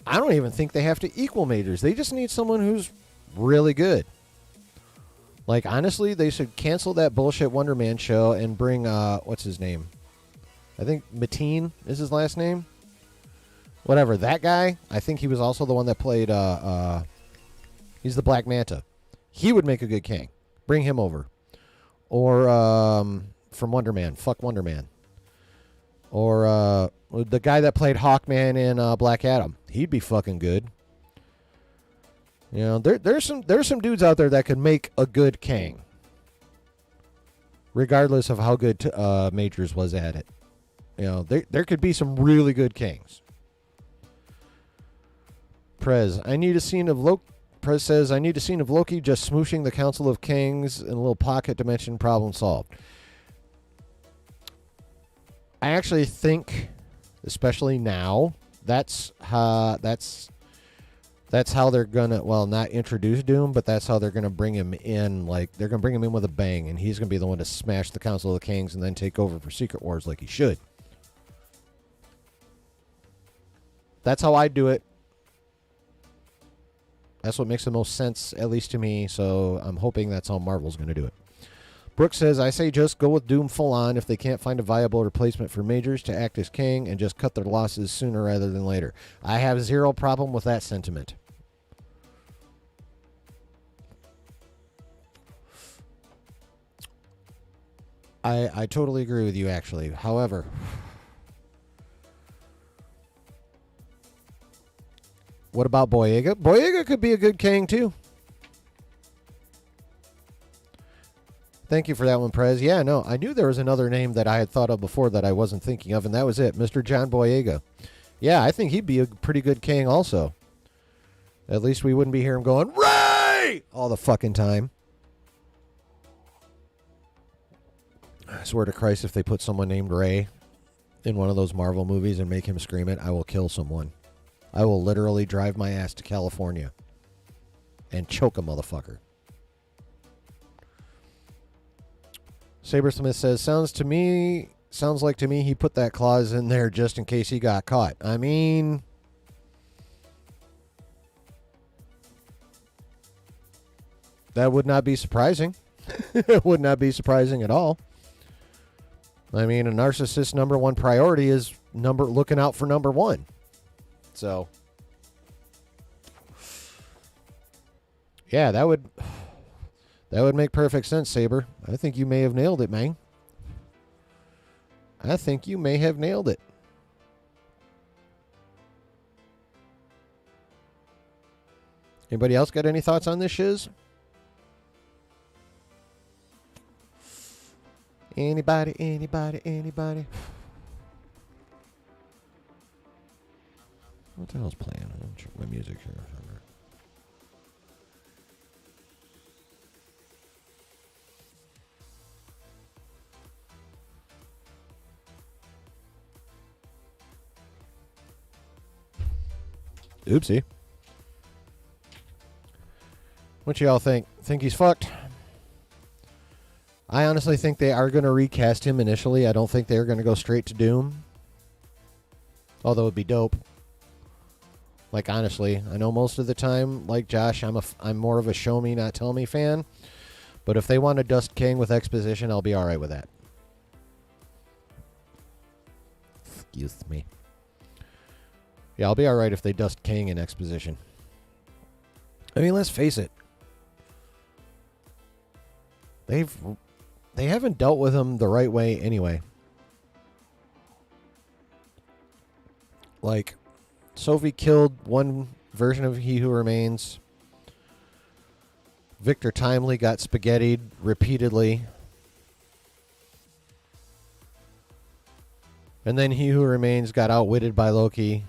I don't even think they have to equal majors. They just need someone who's really good. Like, honestly, they should cancel that bullshit Wonder Man show and bring, what's his name? I think Mateen is his last name. Whatever, that guy, I think he was also the one that played, he's the Black Manta. He would make a good king. Bring him over. Or, from Wonder Man. Fuck Wonder Man. Or, the guy that played Hawkman in Black Adam. He'd be fucking good. You know, there's some dudes out there that could make a good king. Regardless of how good Majors was at it. You know, there could be some really good kings. Prez says, I need a scene of Loki just smooshing the Council of Kings in a little pocket dimension, problem solved. I actually think, especially now, that's how they're gonna, well, not introduce Doom, but that's how they're gonna bring him in. Like, they're gonna bring him in with a bang, and he's gonna be the one to smash the Council of the Kings and then take over for Secret Wars like he should. That's how I do it. That's what makes the most sense, at least to me, so I'm hoping that's how Marvel's going to do it. Brooks says, I say just go with Doom full on if they can't find a viable replacement for Majors to act as king and just cut their losses sooner rather than later. I have zero problem with that sentiment. I totally agree with you, actually. However, what about Boyega? Boyega could be a good king, too. Thank you for that one, Prez. Yeah, no, I knew there was another name that I had thought of before that I wasn't thinking of, and that was it, Mr. John Boyega. Yeah, I think he'd be a pretty good king also. At least we wouldn't be hearing him going, Ray! All the fucking time. I swear to Christ, if they put someone named Ray in one of those Marvel movies and make him scream it, I will kill someone. I will literally drive my ass to California and choke a motherfucker. Sabersmith says, sounds like to me he put that clause in there just in case he got caught. I mean, that would not be surprising. It would not be surprising at all. I mean, a narcissist's number one priority is looking out for number one. So, yeah, that would make perfect sense, Saber. I think you may have nailed it, man. I think you may have nailed it. Anybody else got any thoughts on this shiz? Anybody? What the hell's playing? I'm check my music here. Oopsie. What y'all think? Think he's fucked? I honestly think they are going to recast him initially. I don't think they're going to go straight to Doom. Although it'd be dope. Like, honestly, I know most of the time, like Josh, I'm more of a show me, not tell me fan. But if they want to dust King with exposition, I'll be all right with that. Excuse me. Yeah, I'll be all right if they dust King in exposition. I mean, let's face it. They haven't dealt with him the right way anyway. Like, Sophie killed one version of He Who Remains. Victor Timely got spaghettied repeatedly. And then He Who Remains got outwitted by Loki.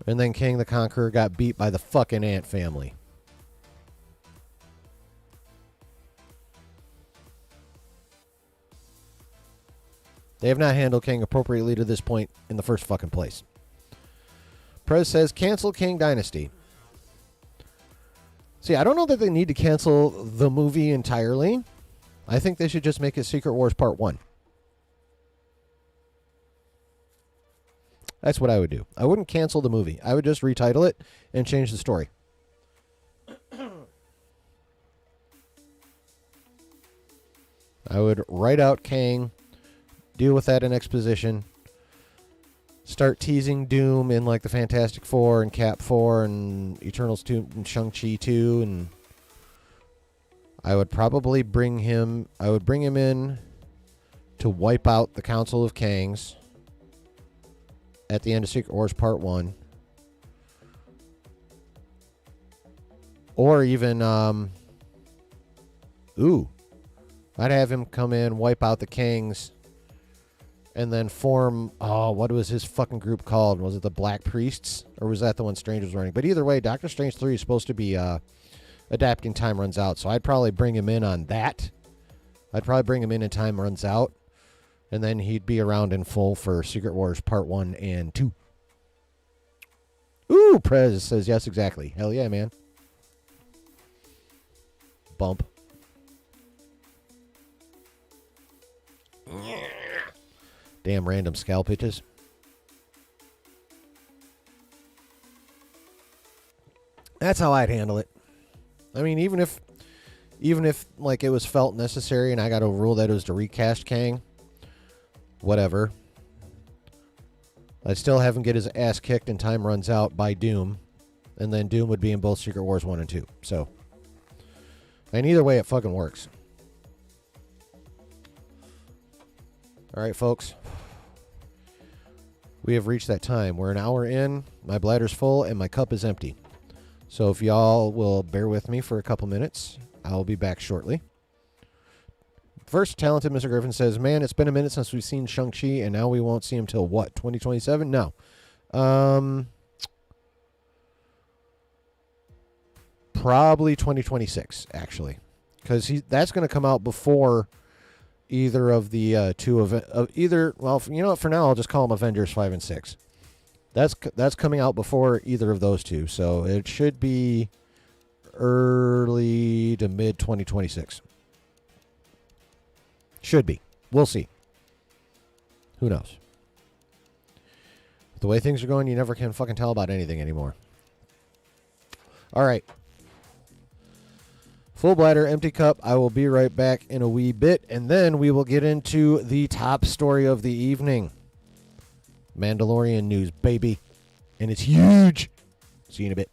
And then King the Conqueror got beat by the fucking ant family. They have not handled King appropriately to this point in the first fucking place. Prez says, cancel King Dynasty. See, I don't know that they need to cancel the movie entirely. I think they should just make it Secret Wars Part 1. That's what I would do. I wouldn't cancel the movie. I would just retitle it and change the story. I would write out Kang, deal with that in exposition, start teasing Doom in like the Fantastic Four and Cap 4 and Eternals 2 and Shang-Chi 2, and I would probably bring him in to wipe out the Council of Kangs at the end of Secret Wars Part 1. Or even, I'd have him come in, wipe out the Kangs, and then form, what was his fucking group called? Was it the Black Priests? Or was that the one Strange was running? But either way, Doctor Strange 3 is supposed to be adapting Time Runs Out. So I'd probably bring him in on that. I'd probably bring him in Time Runs Out. And then he'd be around in full for Secret Wars Part 1 and 2. Ooh, Prez says yes, exactly. Hell yeah, man. Bump. Damn random scalp pitches. That's how I'd handle it. I mean, even if like it was felt necessary and I got a rule that it was to recast Kang, whatever. I'd still have him get his ass kicked and Time Runs Out by Doom, and then Doom would be in both Secret Wars 1 and 2. So, and either way, it fucking works. All right, folks. We have reached that time. We're an hour in. My bladder's full and my cup is empty. So if y'all will bear with me for a couple minutes, I'll be back shortly. First, talented Mr. Griffin says, man, it's been a minute since we've seen Shang-Chi, and now we won't see him till what, 2027? No. Probably 2026, actually. Because that's going to come out before either of the two of either. Well, you know what? For now, I'll just call them Avengers 5 and 6. That's coming out before either of those two, so it should be early to mid 2026. Should be. We'll see. Who knows? The way things are going, you never can fucking tell about anything anymore. All right. Full bladder, empty cup. I will be right back in a wee bit, and then we will get into the top story of the evening. Mandalorian news, baby. And it's huge. See you in a bit.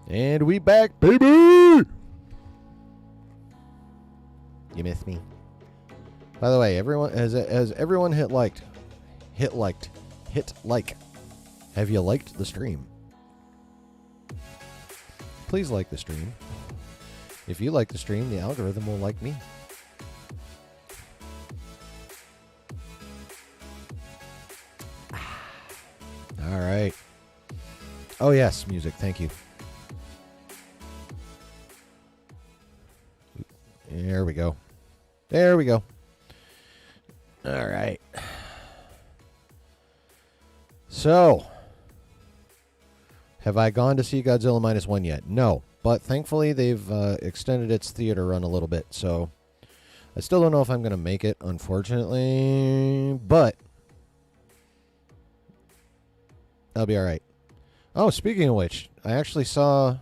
And we back, baby! You miss me. By the way, everyone has everyone hit like. Have you liked the stream? Please like the stream. If you like the stream, the algorithm will like me. All right. Oh, yes, music. Thank you. There we go. There we go. All right. So, have I gone to see Godzilla -1 yet? No. But thankfully, they've extended its theater run a little bit. So, I still don't know if I'm going to make it, unfortunately. But, I'll be all right. Oh, speaking of which, I actually saw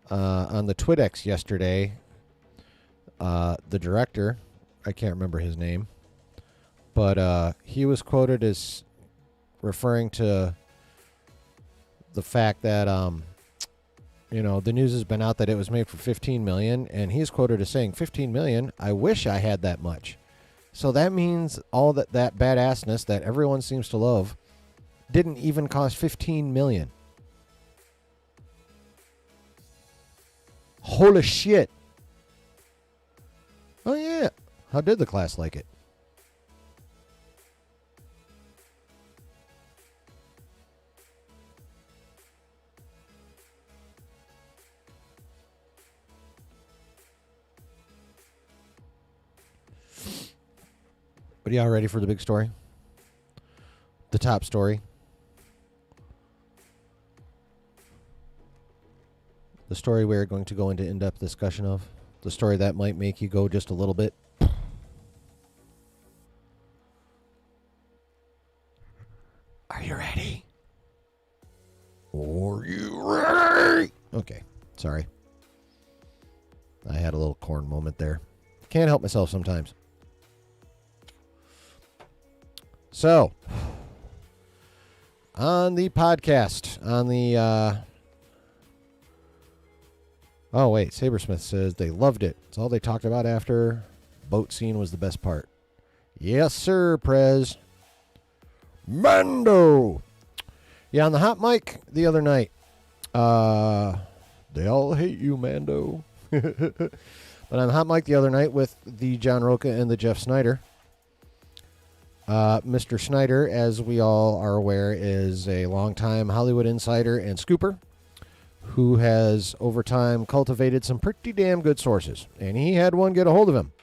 on the TwitX yesterday, the director, I can't remember his name, but he was quoted as referring to the fact that, the news has been out that it was made for $15 million, and he's quoted as saying, $15 million, I wish I had that much. So that means all that badassness that everyone seems to love didn't even cost $15 million. Holy shit. Oh, yeah. How did the class like it? But y'all ready for the big story? The top story? The story we're going to go into in-depth discussion of. The story that might make you go just a little bit. Are you ready? Are you ready? Okay, sorry. I had a little corn moment there. Can't help myself sometimes. So, on the podcast, on the... Oh, wait. Sabersmith says they loved it. It's all they talked about after. Boat scene was the best part. Yes, sir, Prez. Mando! Yeah, on the hot mic the other night. They all hate you, Mando. But on the hot mic the other night with the John Roca and the Jeff Snyder. Mr. Snyder, as we all are aware, is a longtime Hollywood insider and scooper who has, over time, cultivated some pretty damn good sources. And he had one get a hold of him.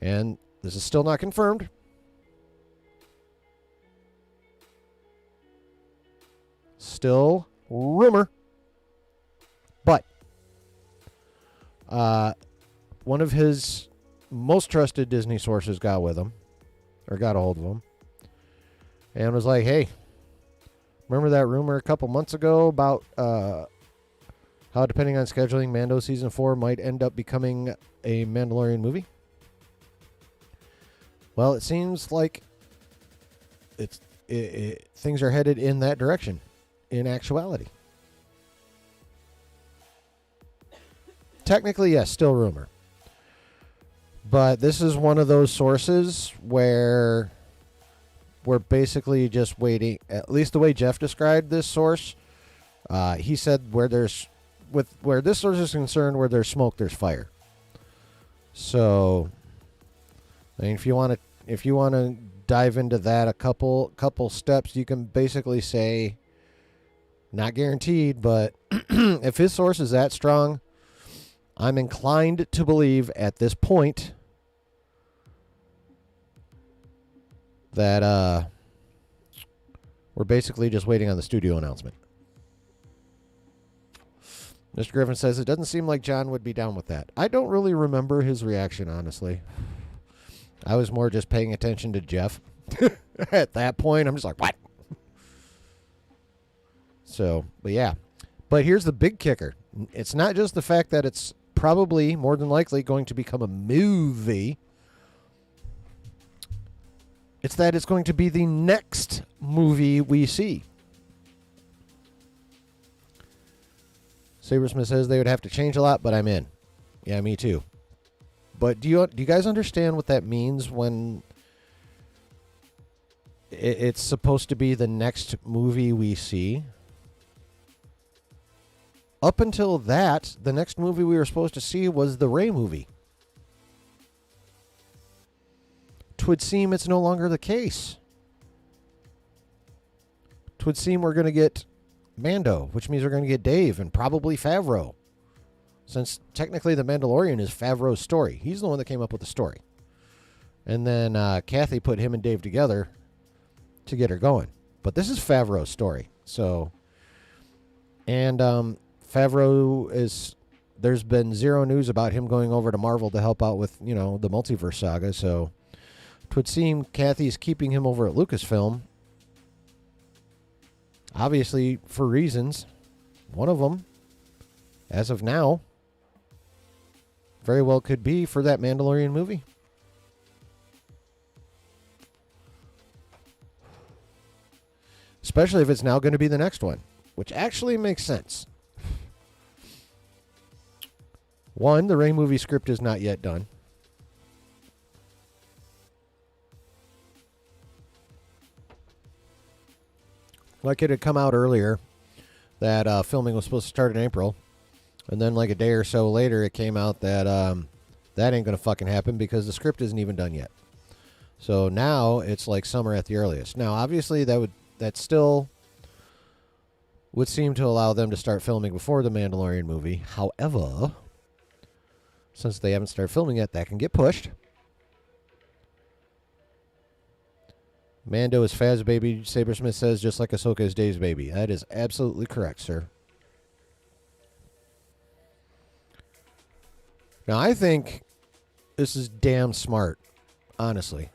And this is still not confirmed. Still rumor. But one of his most trusted Disney sources got with him, or got a hold of him, and was like, hey, remember that rumor a couple months ago about how, depending on scheduling, Mando Season 4 might end up becoming a Mandalorian movie? Well, it seems like things are headed in that direction, in actuality. Technically, yes, still rumor. But this is one of those sources where we're basically just waiting, at least the way Jeff described this source. He said where this source is concerned, where there's smoke, there's fire. So, I mean, if you want to dive into that a couple steps, you can basically say, not guaranteed, but if his source is that strong, I'm inclined to believe at this point that we're basically just waiting on the studio announcement. Mr. Griffin says it doesn't seem like John would be down with that. I don't really remember his reaction, honestly. I was more just paying attention to Jeff. At that point, I'm just like, what? So, but yeah. But here's the big kicker. It's not just the fact that it's probably, more than likely, going to become a movie. It's that it's going to be the next movie we see. Sabersmith says they would have to change a lot, but I'm in. Yeah, me too. But do you guys understand what that means when it's supposed to be the next movie we see? Up until that, the next movie we were supposed to see was the Rey movie. Twould seem it's no longer the case. Twould seem we're going to get Mando, which means we're going to get Dave and probably Favreau. Since technically the Mandalorian is Favreau's story. He's the one that came up with the story. And then Kathy put him and Dave together to get her going. But this is Favreau's story. So, and Favreau is, there's been zero news about him going over to Marvel to help out with, the multiverse saga. So it would seem Kathy's keeping him over at Lucasfilm. Obviously for reasons. One of them, as of now, very well could be for that Mandalorian movie. Especially if it's now going to be the next one, which actually makes sense. One, the Rey movie script is not yet done. Like it had come out earlier that filming was supposed to start in April. And then like a day or so later, it came out that that ain't going to fucking happen because the script isn't even done yet. So now it's like summer at the earliest. Now, obviously, that still would seem to allow them to start filming before the Mandalorian movie. However, since they haven't started filming yet, that can get pushed. Mando is Faz's baby, Sabersmith says, just like Ahsoka is Dave's baby. That is absolutely correct, sir. Now, I think this is damn smart, honestly.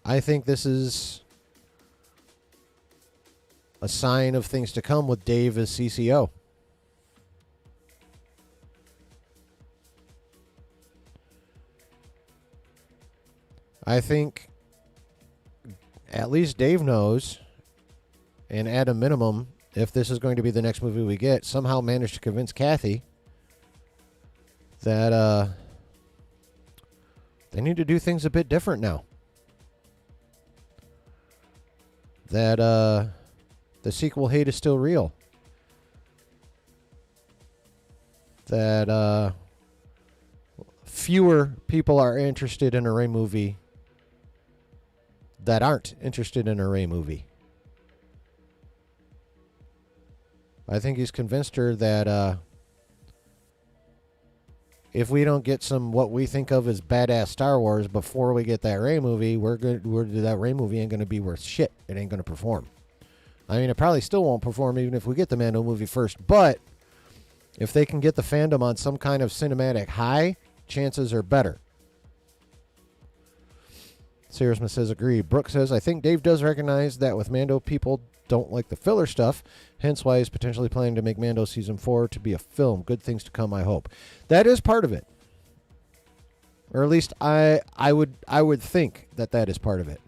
I think this is a sign of things to come with Dave as CCO. I think at least Dave knows, and at a minimum, if this is going to be the next movie we get, somehow managed to convince Kathy that they need to do things a bit different now. That the sequel hate is still real. That fewer people are interested in a Rey movie that aren't interested in a Rey movie. I think he's convinced her that if we don't get some what we think of as badass Star Wars before we get that Rey movie, that Rey movie ain't going to be worth shit. It ain't going to perform. I mean, it probably still won't perform even if we get the Mando movie first, but if they can get the fandom on some kind of cinematic high, chances are better. Sabersmith says, agree. Brooke says, I think Dave does recognize that with Mando, people don't like the filler stuff, hence why he's potentially planning to make Mando Season 4 to be a film. Good things to come, I hope. That is part of it. Or at least I would think that is part of it.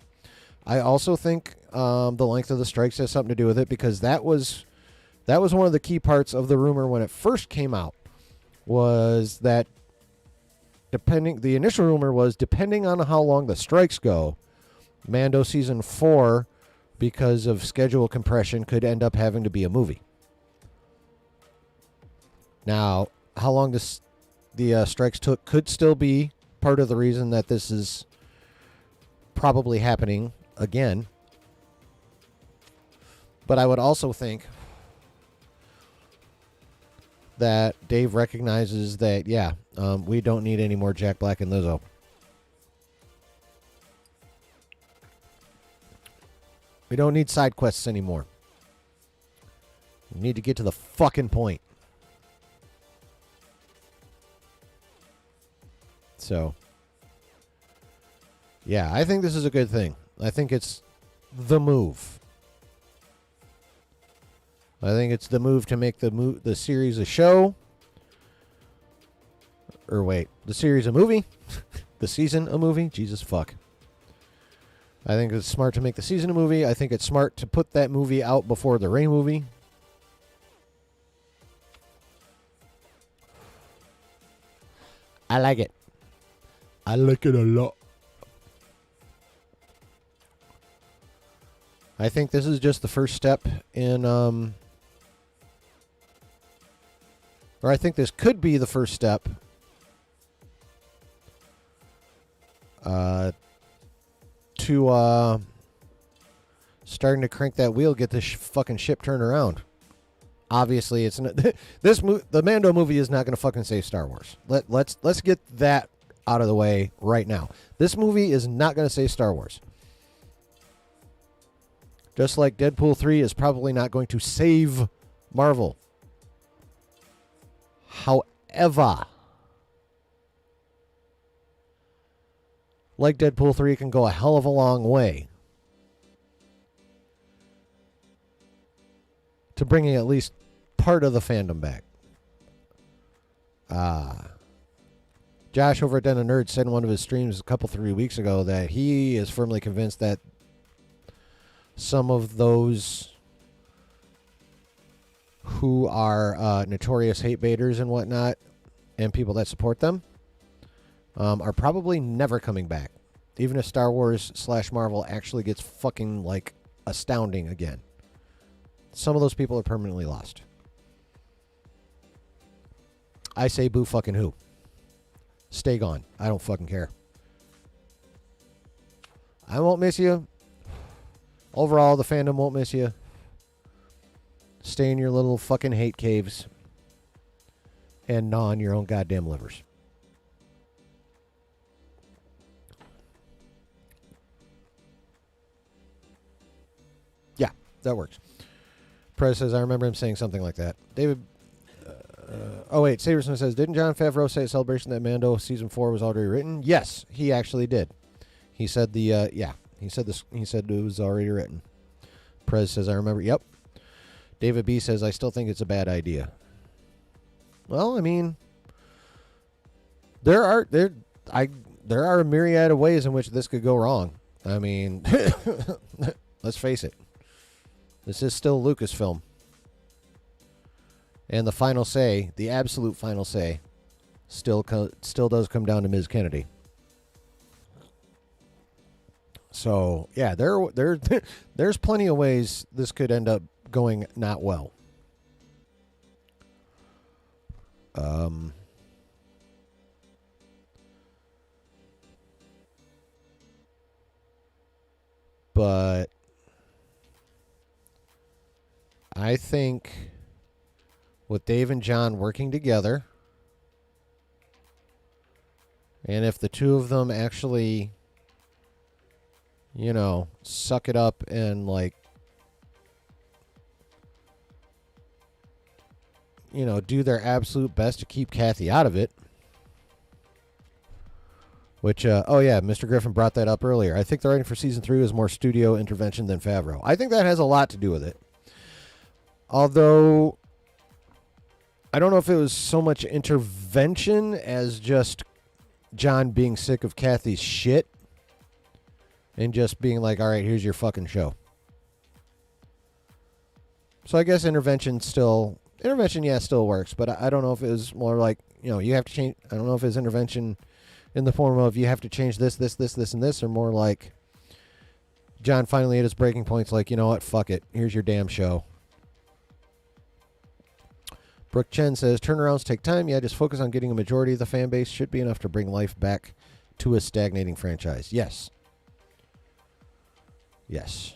I also think the length of the strikes has something to do with it, because that was one of the key parts of the rumor when it first came out, was that the initial rumor was, depending on how long the strikes go, Mando Season 4, because of schedule compression, could end up having to be a movie. Now, how long the strikes took could still be part of the reason that this is probably happening again. But I would also think that Dave recognizes that, we don't need any more Jack Black and Lizzo. We don't need side quests anymore. We need to get to the fucking point. So, yeah, I think this is a good thing. I think it's the move. I think it's the move to make the series a show. Or wait, the series a movie? The season a movie? Jesus fuck. I think it's smart to make the season a movie. I think it's smart to put that movie out before the Rey movie. I like it. I like it a lot. I think this is just the first step in, or I think this could be the first step to starting to crank that wheel, get this fucking ship turned around. Obviously, it's not, the Mando movie is not going to fucking save Star Wars. Let's get that out of the way right now. This movie is not going to save Star Wars. Just like Deadpool 3 is probably not going to save Marvel. However, like Deadpool 3 can go a hell of a long way to bringing at least part of the fandom back. Josh over at Den of Nerds said in one of his streams 3 weeks ago that he is firmly convinced that some of those who are notorious hate baiters and whatnot, and people that support them, are probably never coming back. Even if Star Wars / Marvel actually gets fucking, like, astounding again. Some of those people are permanently lost. I say boo fucking who. Stay gone. I don't fucking care. I won't miss you. Overall, the fandom won't miss you. Stay in your little fucking hate caves and gnaw on your own goddamn livers. Yeah, that works. Prez says, I remember him saying something like that. David, Saberson says, didn't Jon Favreau say at Celebration that Mando Season 4 was already written? Yes, he actually did. He said he said it was already written. Prez says, I remember, yep. David B says, I still think it's a bad idea. Well, I mean, there are a myriad of ways in which this could go wrong. I mean, let's face it. This is still Lucasfilm. And the final say, the absolute final say, still does come down to Ms. Kennedy. So, yeah, there's plenty of ways this could end up going not well. But I think with Dave and John working together, and if the two of them actually, suck it up and, like, do their absolute best to keep Kathy out of it. Which, Mr. Griffin brought that up earlier. I think the writing for Season 3 was more studio intervention than Favreau. I think that has a lot to do with it. Although, I don't know if it was so much intervention as just John being sick of Kathy's shit and just being like, all right, here's your fucking show. So I guess intervention still works, but I don't know if it was more like, you have to change. I don't know if it's intervention in the form of you have to change this, and this, or more like John finally at his breaking points, like, you know what, fuck it. Here's your damn show. Brooke Chen says, turnarounds take time. Yeah, just focus on getting a majority of the fan base. Should be enough to bring life back to a stagnating franchise. Yes. Yes.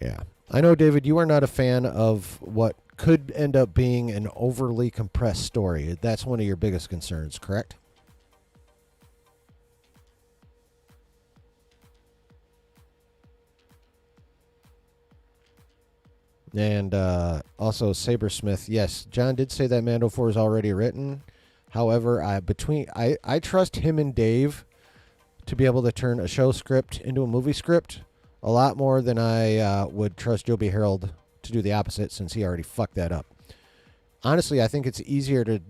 Yeah. I know, David, you are not a fan of what could end up being an overly compressed story. That's one of your biggest concerns, correct? And also Sabersmith, yes, John did say that Mando 4 is already written. However, I trust him and Dave to be able to turn a show script into a movie script a lot more than I would trust Joby Harold to do the opposite, since he already fucked that up. Honestly, I think it's easier to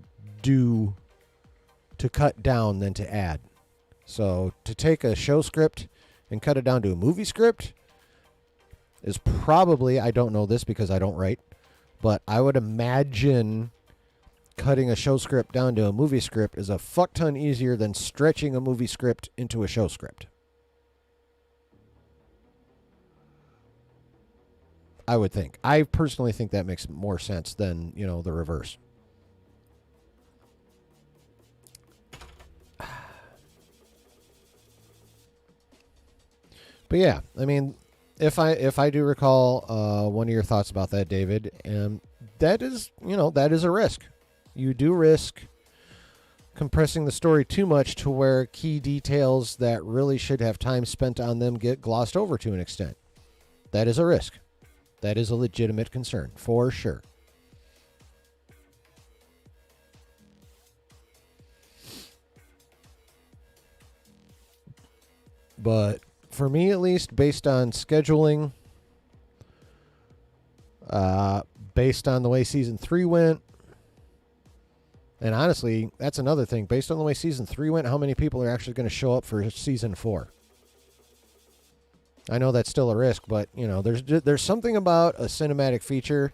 cut down than to add. So to take a show script and cut it down to a movie script is probably, I don't know this because I don't write, But I would imagine cutting a show script down to a movie script is a fuck ton easier than stretching a movie script into a show script. I would think. I personally think that makes more sense than, the reverse. But yeah, I mean, if I do recall one of your thoughts about that, David, that is a risk. You do risk compressing the story too much to where key details that really should have time spent on them get glossed over to an extent. That is a risk. That is a legitimate concern, for sure. But for me, at least, based on scheduling, based on the way season 3 went, and honestly, that's another thing. Based on the way season 3 went, how many people are actually going to show up for season 4? I know that's still a risk, but there's something about a cinematic feature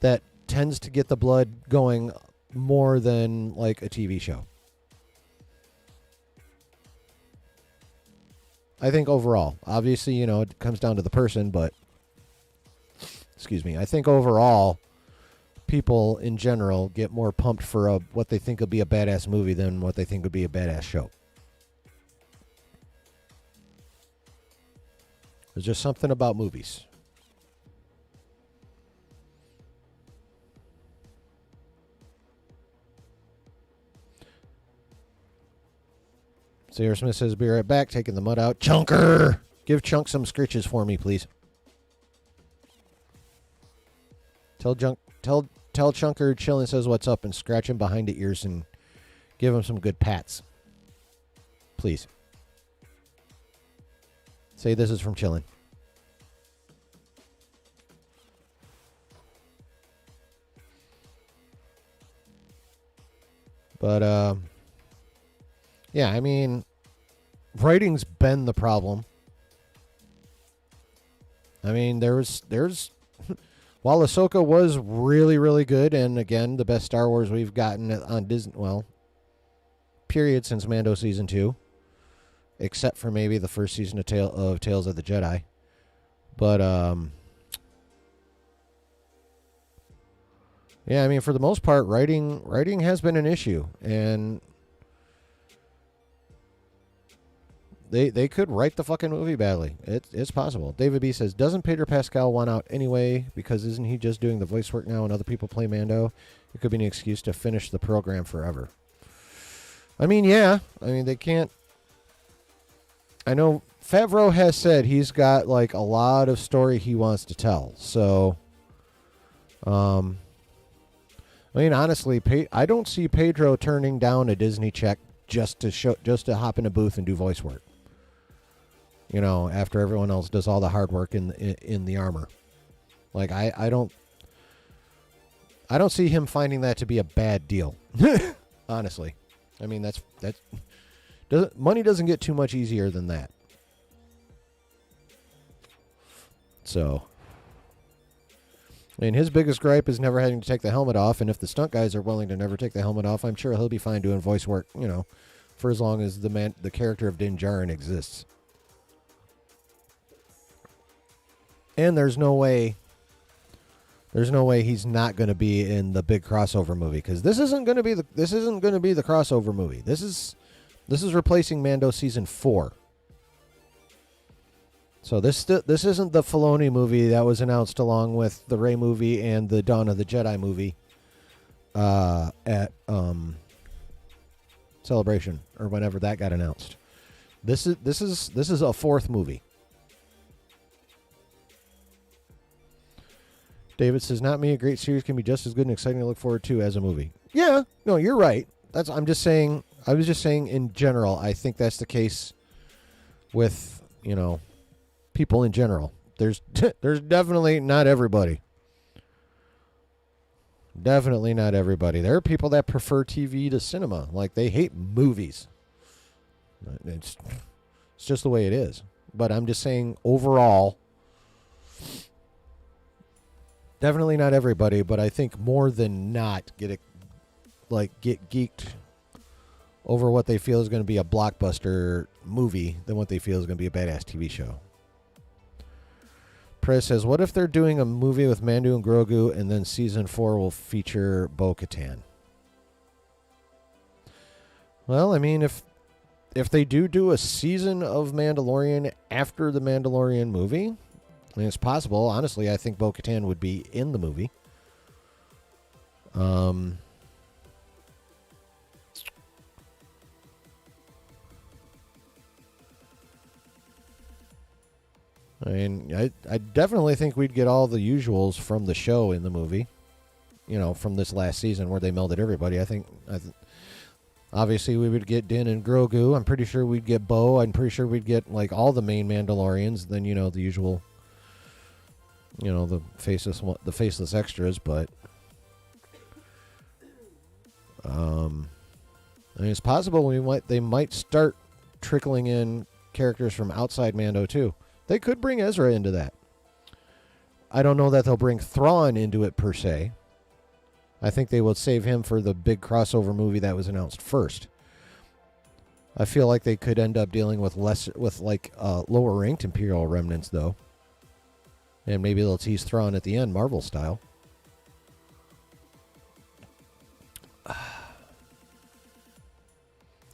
that tends to get the blood going more than like a TV show. I think overall, obviously, it comes down to the person, but excuse me, I think overall, people in general get more pumped for what they think will be a badass movie than what they think would be a badass show. There's just something about movies. Sarah Smith says, be right back, taking the mud out. Chunker! Give Chunk some scritches for me, please. Tell Chunker Chillin' says what's up and scratch him behind the ears and give him some good pats. Please. Say this is from Chillin'. But, yeah, I mean, writing's been the problem. I mean, there's while Ahsoka was really, really good, and again, the best Star Wars we've gotten on Disney, period, since Mando Season 2, except for maybe the first season of Tales of the Jedi. But, yeah, I mean, for the most part, writing has been an issue, and They could write the fucking movie badly. It's possible. David B says, doesn't Pedro Pascal want out anyway? Because isn't he just doing the voice work now and other people play Mando? It could be an excuse to finish the program forever. I mean, yeah. I mean, they can't. I know Favreau has said he's got like a lot of story he wants to tell. So, I mean, honestly, I don't see Pedro turning down a Disney check just to hop in a booth and do voice work. After everyone else does all the hard work in the armor. Like, I don't see him finding that to be a bad deal. Honestly. I mean, money doesn't get too much easier than that. So, I mean, his biggest gripe is never having to take the helmet off, and if the stunt guys are willing to never take the helmet off, I'm sure he'll be fine doing voice work, for as long as the character of Din Djarin exists. And there's no way he's not going to be in the big crossover movie, because this isn't going to be the crossover movie. This is replacing Mando Season 4. So this isn't the Filoni movie that was announced along with the Rey movie and the Dawn of the Jedi movie at Celebration or whenever that got announced. This is a fourth movie. David says, not me, a great series can be just as good and exciting to look forward to as a movie. Yeah, no, you're right. I was just saying in general, I think that's the case with, people in general. There's definitely not everybody. Definitely not everybody. There are people that prefer TV to cinema. Like, they hate movies. It's just the way it is. But I'm just saying, overall, Definitely not everybody, but I think more than not get geeked over what they feel is going to be a blockbuster movie than what they feel is going to be a badass TV show. Prez says, what if they're doing a movie with Mandu and Grogu and then season 4 will feature Bo-Katan? Well, I mean, if they do a season of Mandalorian after the Mandalorian movie, I mean, it's possible. Honestly, I think Bo-Katan would be in the movie. I mean, I definitely think we'd get all the usuals from the show in the movie. You know, from this last season where they melded everybody. I think obviously we would get Din and Grogu. I'm pretty sure we'd get Bo. I'm pretty sure we'd get like all the main Mandalorians. Then the usual, the faceless extras. But I mean, it's possible they might start trickling in characters from outside Mando too. They could bring Ezra into that. I don't know that they'll bring Thrawn into it per se. I think they will save him for the big crossover movie that was announced first. I feel like they could end up dealing with lower ranked Imperial remnants though. And maybe they'll tease Thrawn at the end, Marvel style.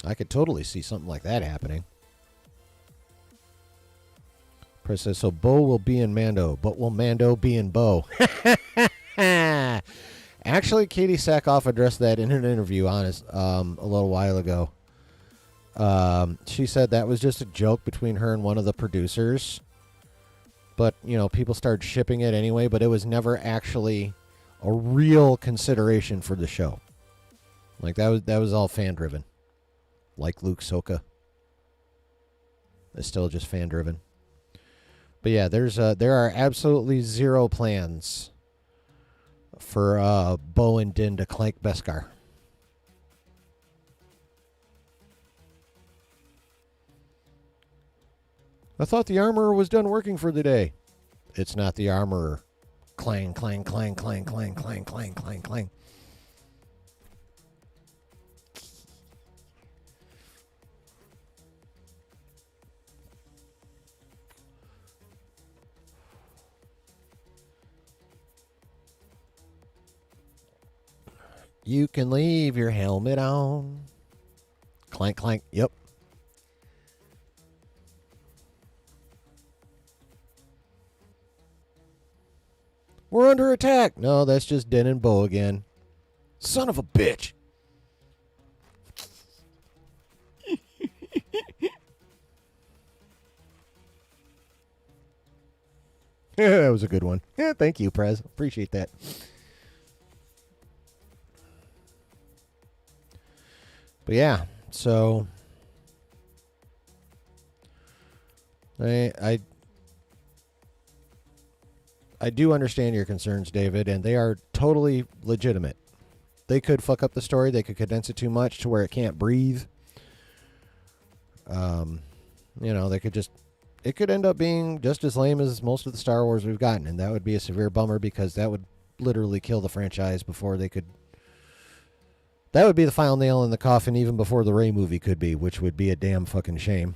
I could totally see something like that happening. Press says, so Bo will be in Mando, but will Mando be in Bo? Actually, Katie Sackhoff addressed that in an interview, a little while ago. She said that was just a joke between her and one of the producers. But, people started shipping it anyway, but it was never actually a real consideration for the show. Like, that was all fan-driven. Like Luke Soka. It's still just fan-driven. But yeah, there are absolutely zero plans for Bo and Din to clank Beskar. I thought the armorer was done working for the day. It's not the armorer. Clang, clang, clang, clang, clang, clang, clang, clang, clang. You can leave your helmet on. Clank, clank. Yep. We're under attack. No, that's just Din and Bo again. Son of a bitch. Yeah, that was a good one. Yeah, thank you, Prez. Appreciate that. But yeah, so I do understand your concerns, David, and they are totally legitimate. They could fuck up the story. They could condense it too much to where it can't breathe. It could end up being just as lame as most of the Star Wars we've gotten, and that would be a severe bummer because that would literally kill the franchise before they could. That would be the final nail in the coffin even before the Rey movie could be, which would be a damn fucking shame.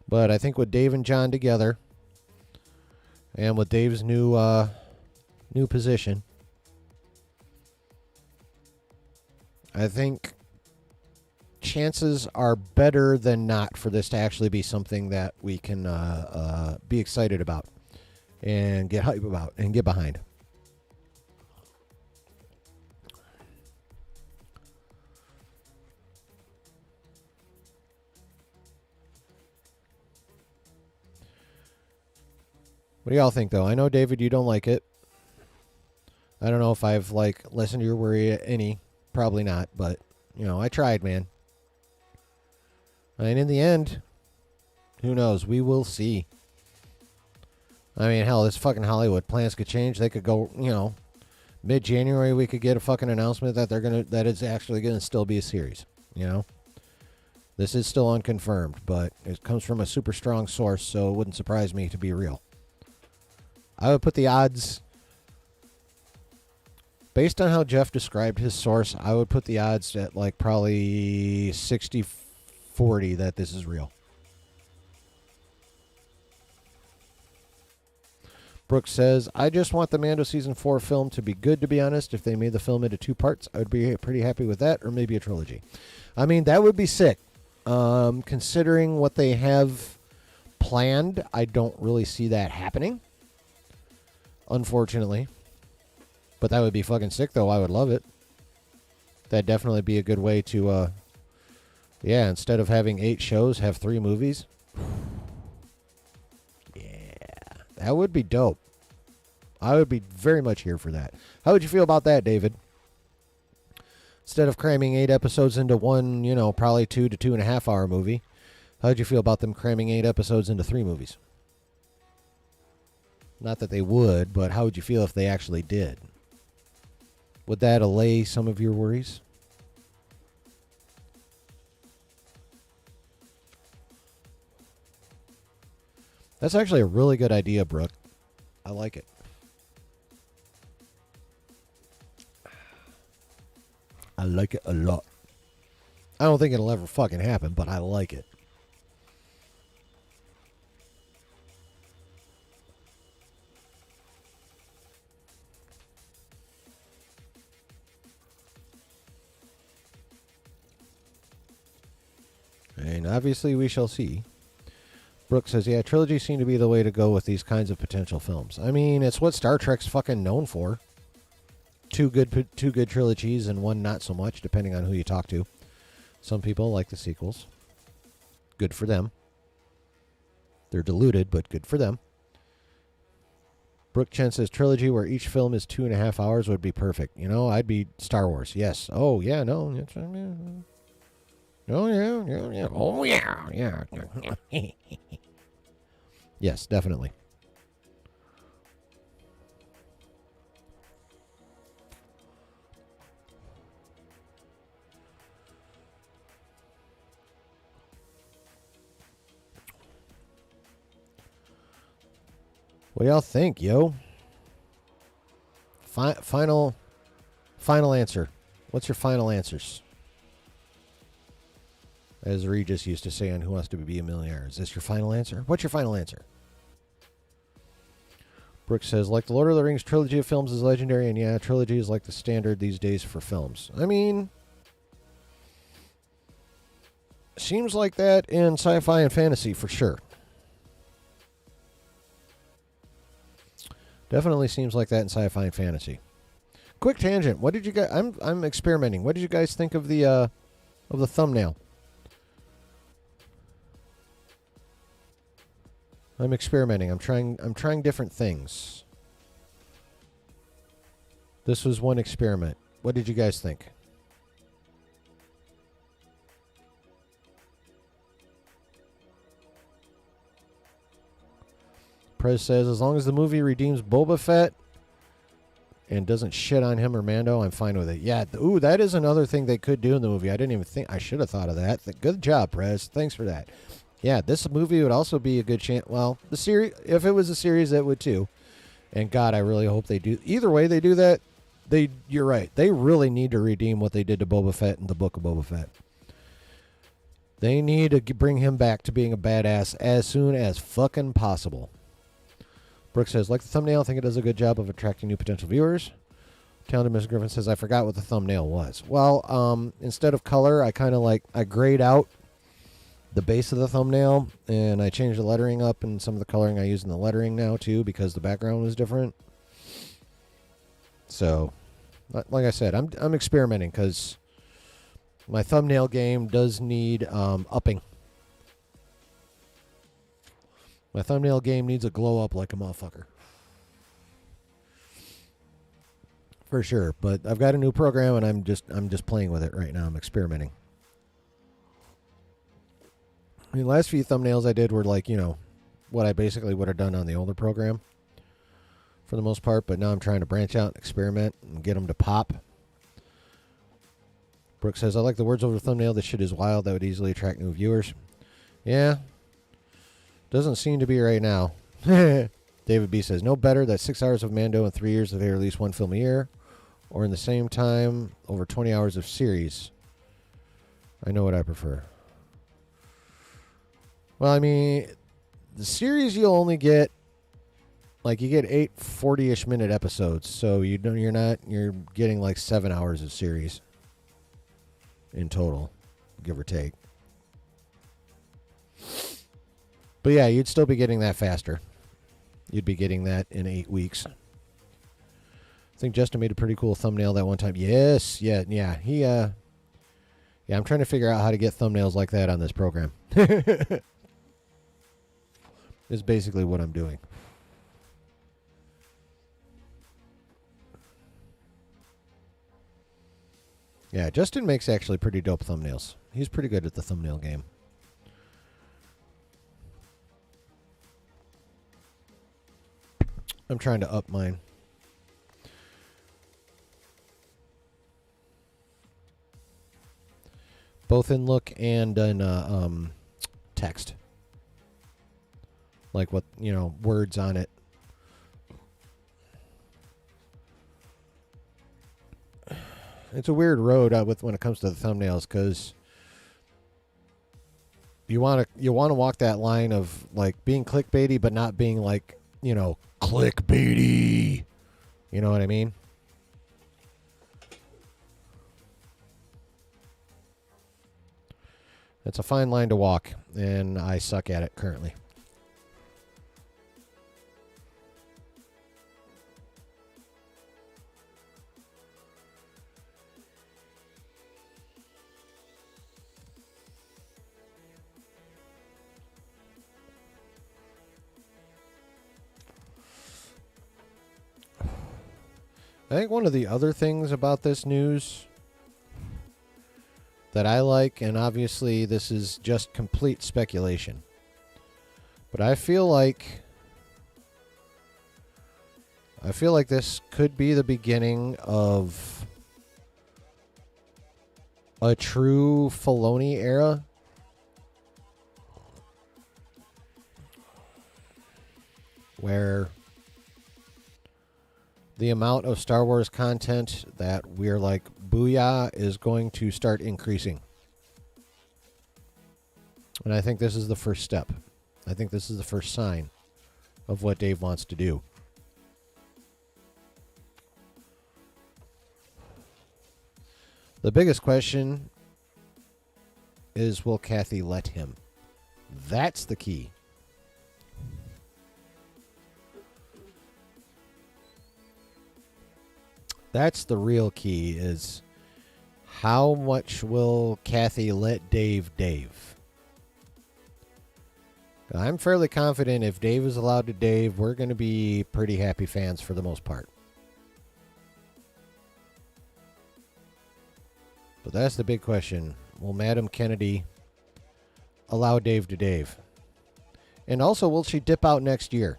But I think with Dave and John together, and with Dave's new position, I think chances are better than not for this to actually be something that we can be excited about and get hype about and get behind. What do y'all think, though? I know, David, you don't like it. I don't know if I've, listened to your worry any. Probably not, but, I tried, man. And in the end, who knows? We will see. I mean, hell, this fucking Hollywood. Plans could change. They could go, mid-January we could get a fucking announcement that that it's actually gonna still be a series, This is still unconfirmed, but it comes from a super strong source, so it wouldn't surprise me to be real. I would put the odds, based on how Jeff described his source, I would put the odds at like probably 60-40 that this is real. Brooks says, I just want the Mando Season 4 film to be good, to be honest. If they made the film into 2 parts, I would be pretty happy with that, or maybe a trilogy. I mean, that would be sick. Considering what they have planned, I don't really see that happening, unfortunately. But that would be fucking sick, though. I would love it. That'd definitely be a good way to, instead of having 8 shows, have 3 movies. Yeah, that would be dope. I would be very much here for that. How would you feel about that, David? Instead of cramming 8 episodes into one, probably 2 to 2.5 hour movie, how would you feel about them cramming 8 episodes into 3 movies? Not that they would, but how would you feel if they actually did? Would that allay some of your worries? That's actually a really good idea, Brooke. I like it. I like it a lot. I don't think it'll ever fucking happen, but I like it. And obviously we shall see. Brooke says, yeah, trilogies seem to be the way to go with these kinds of potential films. I mean, it's what Star Trek's fucking known for. Two good trilogies and one not so much, depending on who you talk to. Some people like the sequels. Good for them. They're diluted, but good for them. Brooke Chen says, trilogy where each film is 2.5 hours would be perfect. I'd be Star Wars. Yes. Oh, yeah, no. Oh, yeah. Oh, yeah. Yes, definitely. What do y'all think, yo? Final answer. What's your final answers? As Regis used to say on Who Wants to Be a Millionaire. Is this your final answer? What's your final answer? Brooks says, like the Lord of the Rings trilogy of films is legendary, and yeah, trilogy is like the standard these days for films. I mean, seems like that in sci-fi and fantasy for sure. Definitely seems like that in sci-fi and fantasy. Quick tangent. What did you guys? I'm experimenting. What did you guys think of the thumbnail? I'm experimenting. I'm trying different things. This was one experiment. What did you guys think? Prez says, as long as the movie redeems Boba Fett and doesn't shit on him or Mando, I'm fine with it. Yeah, that is another thing they could do in the movie. I didn't even think. I should have thought of that. Good job, Prez. Thanks for that. Yeah, this movie would also be a good chance. Well, the series, if it was a series, that would too. And God, I really hope they do. Either way they do that, you're right. They really need to redeem what they did to Boba Fett in the Book of Boba Fett. They need to bring him back to being a badass as soon as fucking possible. Brooke says, like the thumbnail, I think it does a good job of attracting new potential viewers. Talented Mr. Griffin says, I forgot what the thumbnail was. Well, instead of color, I kind of I grayed out the base of the thumbnail, and I changed the lettering up and some of the coloring I use in the lettering now, too, because the background was different. So, like I said, I'm experimenting, because my thumbnail game does need upping. My thumbnail game needs a glow up like a motherfucker. For sure. But I've got a new program and I'm just playing with it right now. I'm experimenting. I mean, the last few thumbnails I did were what I basically would have done on the older program for the most part, but now I'm trying to branch out and experiment and get them to pop. Brooke says, I like the words over the thumbnail. This shit is wild. That would easily attract new viewers. Yeah. Doesn't seem to be right now. David B says, no better that 6 hours of Mando in 3 years if they release one film a year, or in the same time, over 20 hours of series. I know what I prefer. Well, I mean, the series you'll only get, like, you get 8 40-ish minute episodes, so you're getting like 7 hours of series in total, give or take. But yeah, you'd still be getting that faster. You'd be getting that in 8 weeks. I think Justin made a pretty cool thumbnail that one time. Yes, yeah. I'm trying to figure out how to get thumbnails like that on this program. Is basically what I'm doing. Yeah, Justin makes actually pretty dope thumbnails. He's pretty good at the thumbnail game. I'm trying to up mine. Both in look and in text. Like what, words on it. It's a weird road when it comes to the thumbnails, because you want to walk that line of like being clickbaity but not being like, clickbaity. You know what I mean? It's a fine line to walk, and I suck at it currently. I think one of the other things about this news that I like, and obviously this is just complete speculation, but I feel like this could be the beginning of a true Filoni era. Where the amount of Star Wars content that we're like, booyah, is going to start increasing. And I think this is the first step. I think this is the first sign of what Dave wants to do. The biggest question is, will Kathy let him? That's the key. That's the real key, is how much will Kathy let Dave? I'm fairly confident if Dave is allowed to Dave, we're going to be pretty happy fans for the most part. But that's the big question. Will Madam Kennedy allow Dave to Dave? And also, will she dip out next year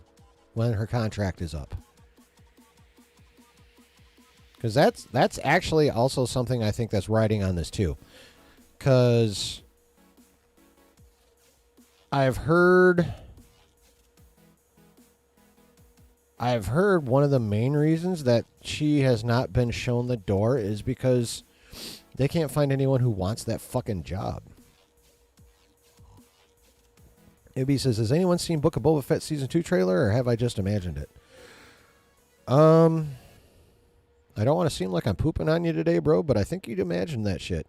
when her contract is up? Because that's actually also something I think that's riding on this too. Because I've heard one of the main reasons that she has not been shown the door is because they can't find anyone who wants that fucking job. AB says, has anyone seen Book of Boba Fett Season 2 trailer, or have I just imagined it? I don't want to seem like I'm pooping on you today, bro, but I think you'd imagine that shit.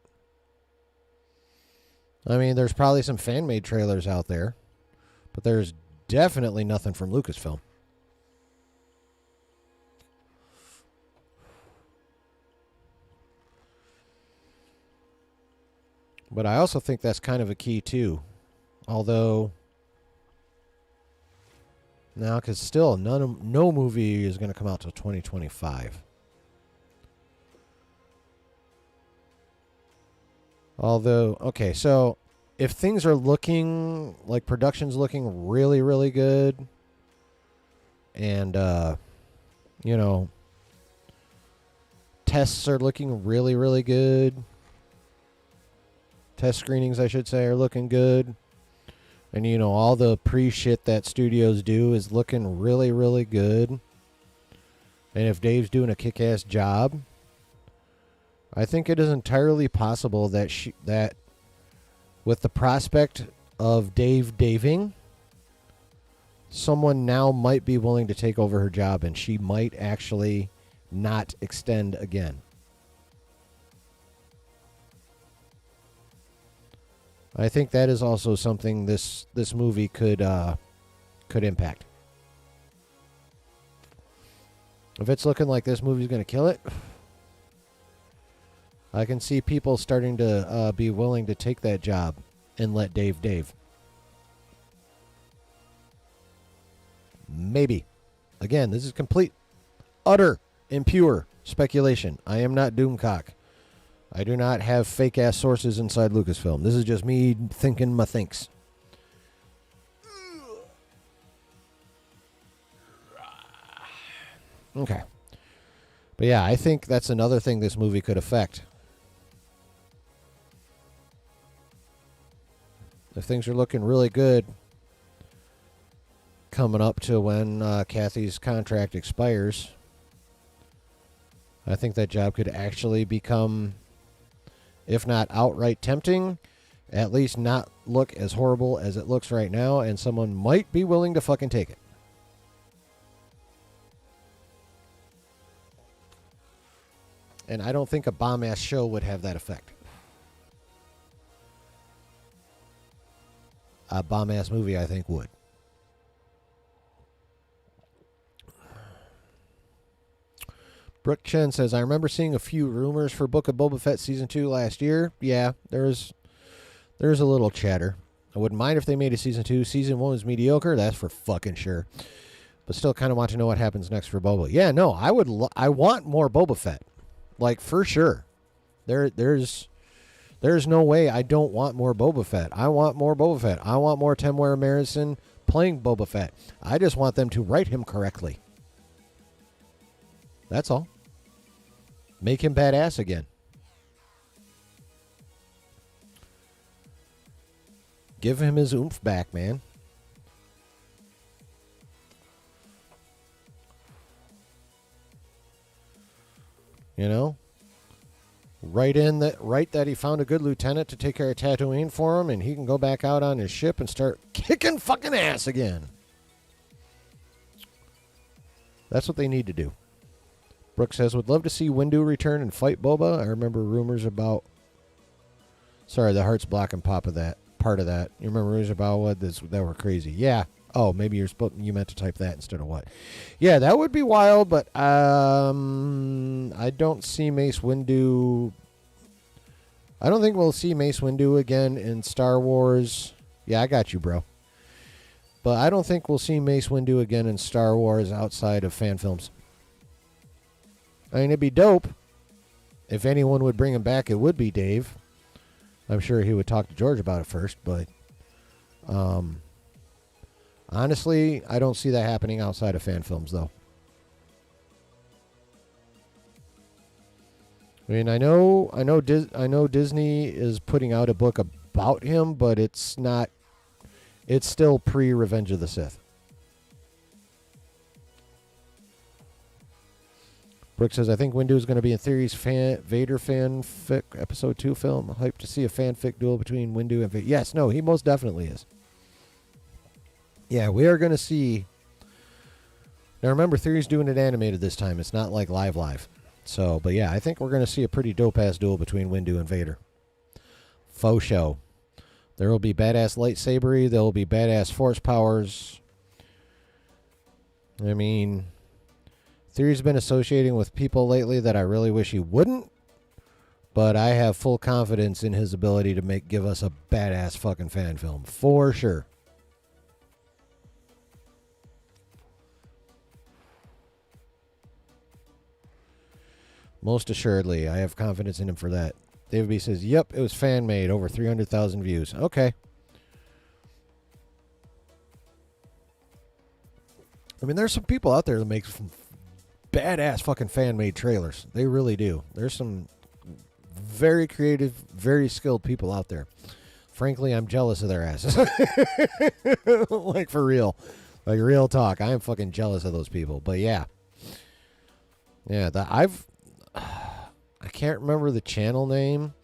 I mean, there's probably some fan-made trailers out there, but there's definitely nothing from Lucasfilm. But I also think that's kind of a key, too. Although, now, because still, no movie is going to come out till 2025. Although, okay, so if things are looking, like production's looking really, really good, and, tests are looking really, really good, Test screenings, I should say, are looking good. And, you know, all the pre-shit that studios do is looking really, really good. And if Dave's doing a kick-ass job, I think it is entirely possible that that with the prospect of Dave daving, someone now might be willing to take over her job, and she might actually not extend again. I think that is also something this movie could impact. If it's looking like this movie's going to kill it, I can see people starting to be willing to take that job and let Dave. Maybe. Again, this is complete, utter, and pure speculation. I am not Doomcock. I do not have fake-ass sources inside Lucasfilm. This is just me thinking my thinks. Okay. But yeah, I think that's another thing this movie could affect. If things are looking really good coming up to when Kathy's contract expires, I think that job could actually become, if not outright tempting, at least not look as horrible as it looks right now, and someone might be willing to fucking take it. And I don't think a bomb-ass show would have that effect. A bomb-ass movie, I think, would. Brooke Chen says, I remember seeing a few rumors for Book of Boba Fett Season 2 last year. Yeah, there's a little chatter. I wouldn't mind if they made a Season 2. Season 1 was mediocre. That's for fucking sure. But still kind of want to know what happens next for Boba. Yeah, no, I want more Boba Fett. Like, for sure. There's no way I don't want more Boba Fett. I want more Boba Fett. I want more Temuera Morrison playing Boba Fett. I just want them to write him correctly. That's all. Make him badass again. Give him his oomph back, man. You know? Write that he found a good lieutenant to take care of Tatooine for him, and he can go back out on his ship and start kicking fucking ass again. That's what they need to do. Brooke says, would love to see Windu return and fight Boba. I remember rumors about... Sorry, the heart's blocking part of that. You remember rumors about what that were crazy. Yeah. Oh, maybe you meant to type that instead of what. Yeah, that would be wild, but I don't see Mace Windu... I don't think we'll see Mace Windu again in Star Wars. Yeah, I got you, bro. But I don't think we'll see Mace Windu again in Star Wars outside of fan films. I mean, it'd be dope. If anyone would bring him back, it would be Dave. I'm sure he would talk to George about it first, but honestly, I don't see that happening outside of fan films, though. I mean, I know Disney is putting out a book about him, but it's not. It's still pre-Revenge of the Sith. Brooke says, I think Windu is going to be in Theory's Vader fanfic episode 2 film. I'm hyped to see a fanfic duel between Windu and Vader. Yes, no, he most definitely is. Yeah, we are going to see... Now remember, Theory's doing it animated this time. It's not like live. So, but yeah, I think we're going to see a pretty dope-ass duel between Windu and Vader. Faux show. There will be badass lightsabery. There will be badass force powers. I mean... Theory's been associating with people lately that I really wish he wouldn't, but I have full confidence in his ability to give us a badass fucking fan film, for sure. Most assuredly, I have confidence in him for that. David B says, yep, it was fan-made, over 300,000 views. Okay. I mean, there's some people out there that make some badass fucking fan-made trailers. They really do. There's some very creative, very skilled people out there. Frankly, I'm jealous of their asses. Like, for real. Like, real talk. I am fucking jealous of those people. But yeah. Yeah, I can't remember the channel name,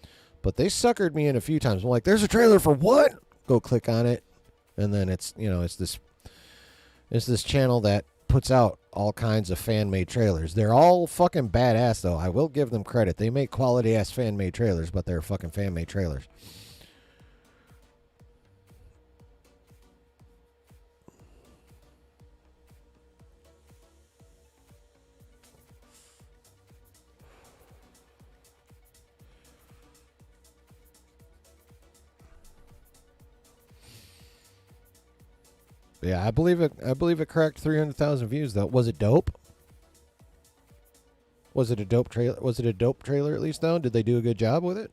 but they suckered me in a few times. I'm like, there's a trailer for what? Go click on it. And then it's this channel that puts out all kinds of fan-made trailers. They're all fucking badass, though. I will give them credit. They make quality-ass fan-made trailers, but they're fucking fan-made trailers. Yeah, I believe it cracked 300,000 views though. Was it dope? Was it a dope trailer? Was it a dope trailer at least though? Did they do a good job with it?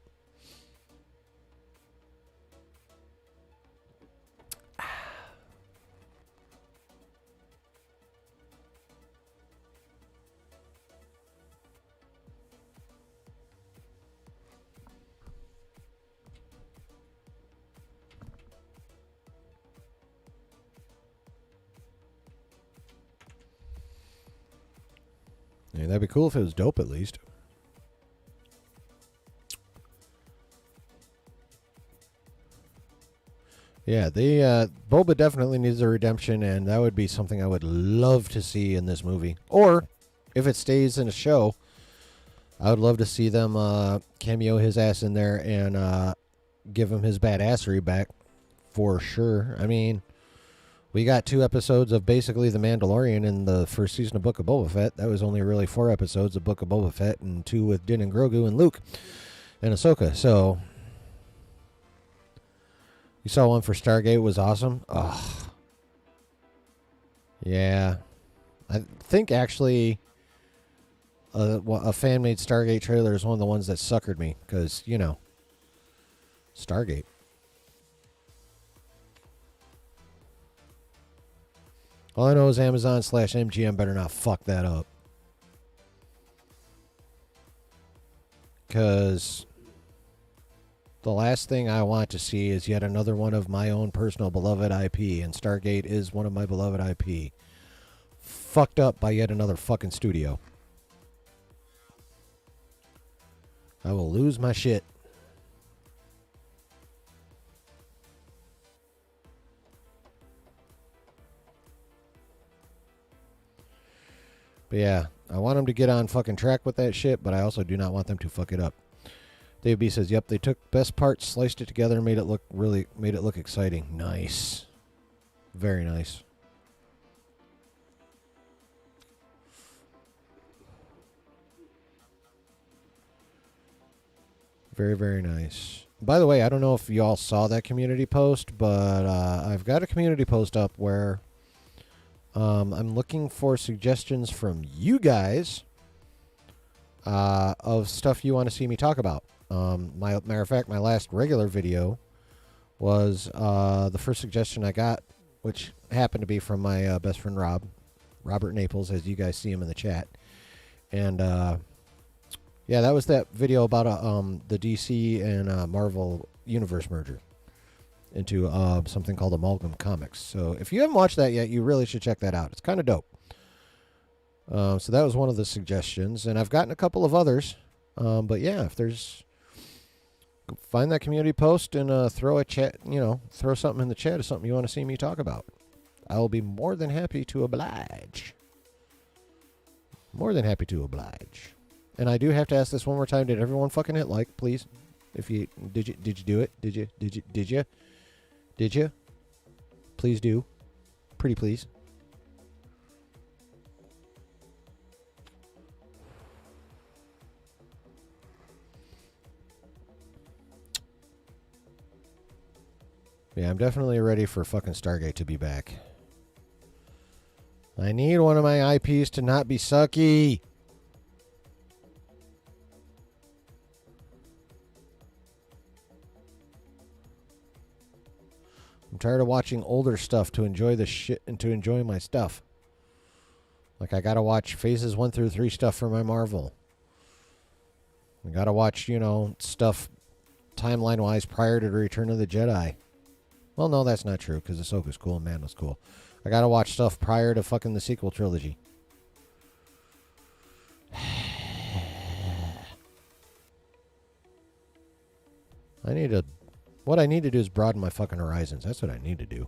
Yeah, that'd be cool if it was dope at least. Yeah, Boba definitely needs a redemption, and that would be something I would love to see in this movie. Or, if it stays in a show, I would love to see them cameo his ass in there and give him his badassery back, for sure. I mean, we got 2 episodes of basically The Mandalorian in the first season of Book of Boba Fett. That was only really 4 episodes of Book of Boba Fett, and 2 with Din and Grogu and Luke and Ahsoka. So, you saw one for Stargate, was awesome. Ugh. Yeah. I think actually a fan-made Stargate trailer is one of the ones that suckered me, because, you know, Stargate. All I know is Amazon/MGM better not fuck that up. Because the last thing I want to see is yet another one of my own personal beloved IP, and Stargate is one of my beloved IP. Fucked up by yet another fucking studio. I will lose my shit. But yeah, I want them to get on fucking track with that shit, but I also do not want them to fuck it up. Dave B says, "Yep, they took best parts, sliced it together, and made it look exciting." Nice, very nice. Very, very nice. By the way, I don't know if y'all saw that community post, but I've got a community post up where I'm looking for suggestions from you guys of stuff you want to see me talk about. Matter of fact, my last regular video was the first suggestion I got, which happened to be from my best friend Robert Naples, as you guys see him in the chat. And yeah, that was that video about the DC and Marvel universe merger into something called Amalgam Comics. So if you haven't watched that yet, you really should check that out. It's kind of dope. So that was one of the suggestions, and I've gotten a couple of others. But yeah, if there's, find that community post and throw a chat, throw something in the chat of something you want to see me talk about. I will be more than happy to oblige. More than happy to oblige. And I do have to ask this one more time. Did everyone fucking hit like, please? If you did you do it? Did you? Please do. Pretty please. Yeah, I'm definitely ready for fucking Stargate to be back. I need one of my IPs to not be sucky. I'm tired of watching older stuff to enjoy the shit and to enjoy my stuff. Like, I gotta watch phases 1 through 3 stuff for my Marvel. I gotta watch, stuff timeline-wise prior to the Return of the Jedi. Well, no, that's not true, because Ahsoka's cool and Mando's cool. I gotta watch stuff prior to fucking the sequel trilogy. What I need to do is broaden my fucking horizons. That's what I need to do.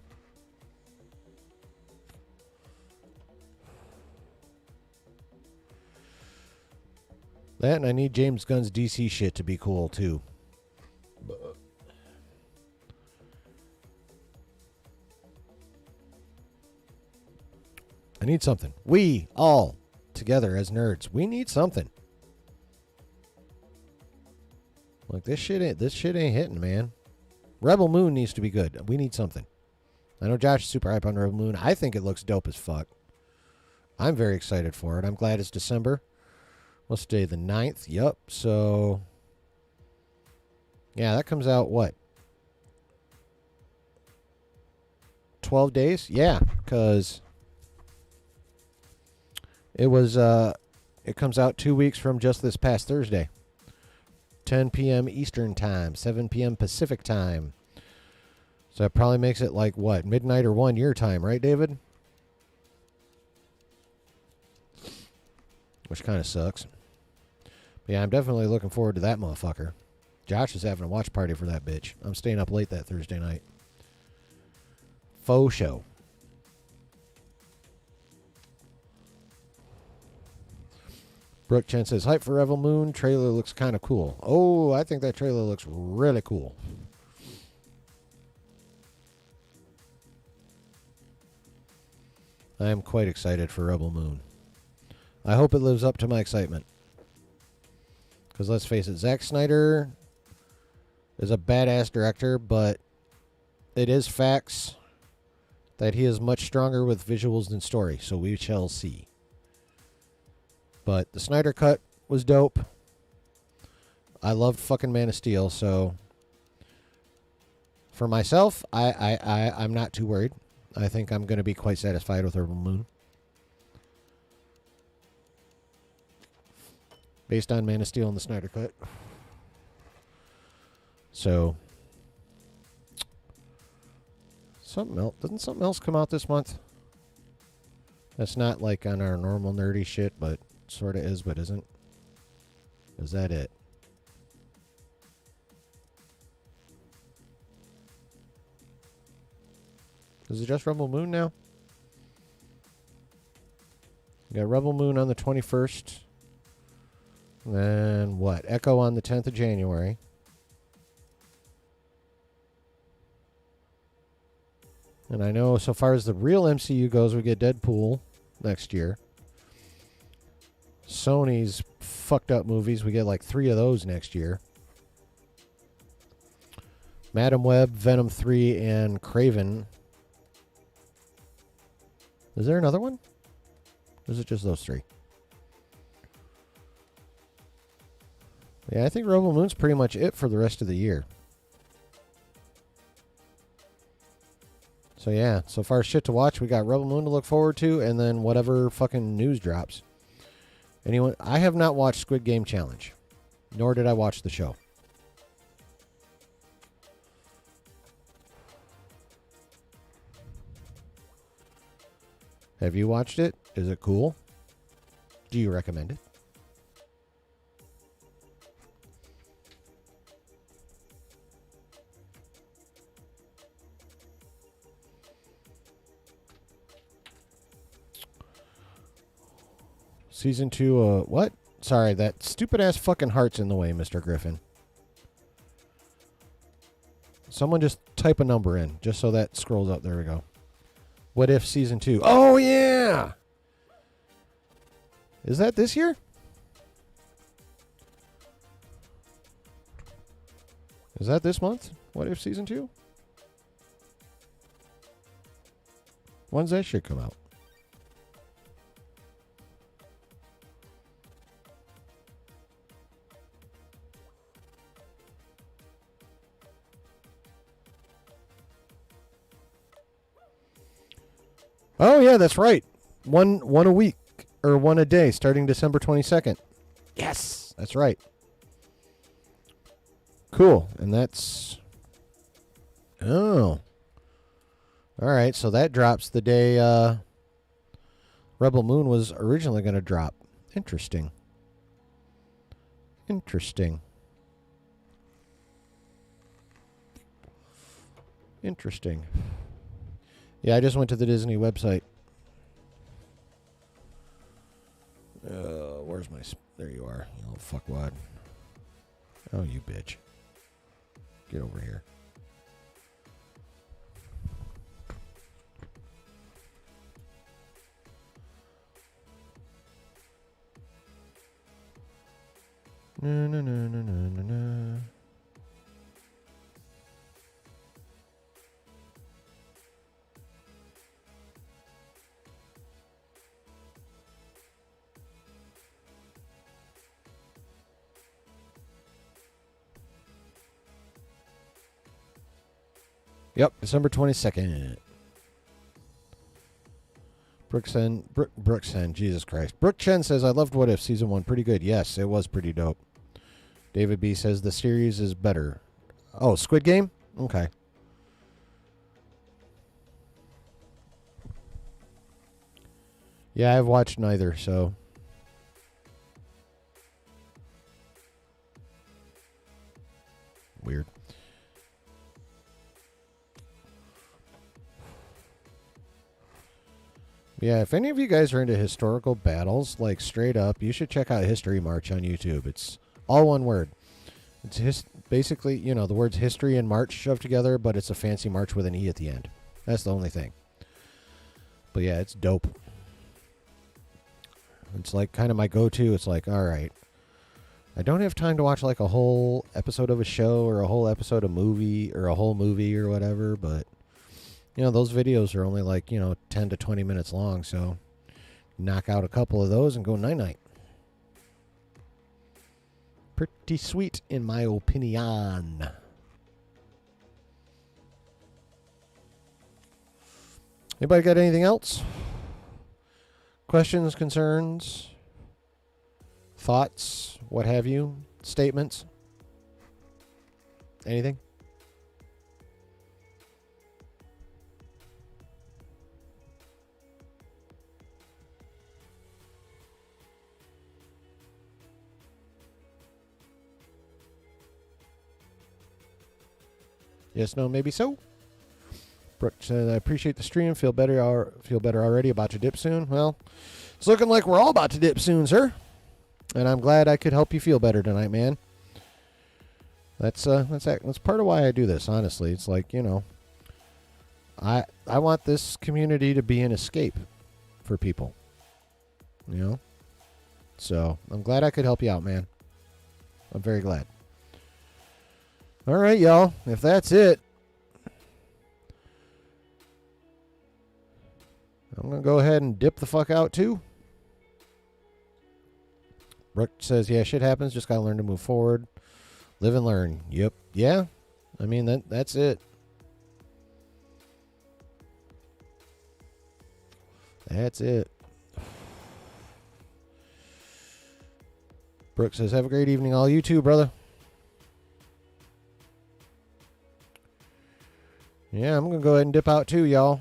That, and I need James Gunn's DC shit to be cool, too. I need something. We all together as nerds. We need something. Like this shit ain't hitting, man. Rebel Moon needs to be good. We need something. I know Josh is super hype on Rebel Moon. I think it looks dope as fuck. I'm very excited for it. I'm glad it's December. What's today? The 9th? Yup. So yeah, that comes out what? 12 days? Yeah, because it comes out 2 weeks from just this past Thursday. 10 p.m. Eastern Time, 7 p.m. Pacific Time. So that probably makes it like what? Midnight or 1 your time, right, David? Which kind of sucks. But yeah, I'm definitely looking forward to that motherfucker. Josh is having a watch party for that bitch. I'm staying up late that Thursday night. Faux show. Brooke Chen says, hype for Rebel Moon. Trailer looks kind of cool. Oh, I think that trailer looks really cool. I am quite excited for Rebel Moon. I hope it lives up to my excitement. Because let's face it, Zack Snyder is a badass director, but it is facts that he is much stronger with visuals than story, so we shall see. But the Snyder Cut was dope. I loved fucking Man of Steel, so for myself, I'm not too worried. I think I'm going to be quite satisfied with Rebel Moon. Based on Man of Steel and the Snyder Cut. So, something else. Doesn't something else come out this month? That's not like on our normal nerdy shit, but sort of is, but isn't. Is that it? Is it just Rebel Moon now? You got Rebel Moon on the 21st. Then what? Echo on the 10th of January. And I know so far as the real MCU goes, we get Deadpool next year. Sony's fucked up movies, we get like 3 of those next year. Madam Web, Venom 3, and Kraven. Is there another one? Or is it just those 3? Yeah, I think Rebel Moon's pretty much it for the rest of the year. So yeah, so far as shit to watch, we got Rebel Moon to look forward to, and then whatever fucking news drops. Anyone? I have not watched Squid Game Challenge, nor did I watch the show. Have you watched it? Is it cool? Do you recommend it? Season 2, what? Sorry, that stupid-ass fucking heart's in the way, Mr. Griffin. Someone just type a number in, just so that scrolls up. There we go. What If Season 2? Oh, yeah! Is that this year? Is that this month? What If Season 2? When's that shit come out? Oh, yeah, that's right. One a week, or one a day, starting December 22nd. Yes, that's right. Cool. And that's... Oh. All right, so that drops the day Rebel Moon was originally going to drop. Interesting. Interesting. Interesting. Yeah, I just went to the Disney website. Where's my... There you are, you little fuckwad. Oh, you bitch. Get over here. No, no, no, no, no, no, no. Yep, December 22nd. Brooksen, Jesus Christ. Brooke Chen says, I loved What If Season 1. Pretty good. Yes, it was pretty dope. David B says, the series is better. Oh, Squid Game? Okay. Yeah, I've watched neither, so... Weird. Yeah, if any of you guys are into historical battles, like straight up, you should check out History March on YouTube. It's all one word. It's basically, you know, the words history and march shoved together, but it's a fancy march with an E at the end. That's the only thing. But yeah, it's dope. It's like kind of my go-to. It's like, all right, I don't have time to watch like a whole episode of a show or a whole episode of movie or a whole movie or whatever, but... You know, those videos are only like, 10 to 20 minutes long, so knock out a couple of those and go night-night. Pretty sweet, in my opinion. Anybody got anything else? Questions, concerns, thoughts, what have you? Statements? Anything? Yes, no, maybe so. Brooke said, I appreciate the stream. Feel better already. About to dip soon. Well, it's looking like we're all about to dip soon, sir. And I'm glad I could help you feel better tonight, man. That's part of why I do this, honestly. It's like, I want this community to be an escape for people. So I'm glad I could help you out, man. I'm very glad. All right, y'all. If that's it, I'm going to go ahead and dip the fuck out, too. Brooke says, yeah, shit happens. Just got to learn to move forward. Live and learn. Yep. Yeah. I mean, that's it. That's it. Brooke says, have a great evening, all you too, brother. Yeah, I'm going to go ahead and dip out too, y'all.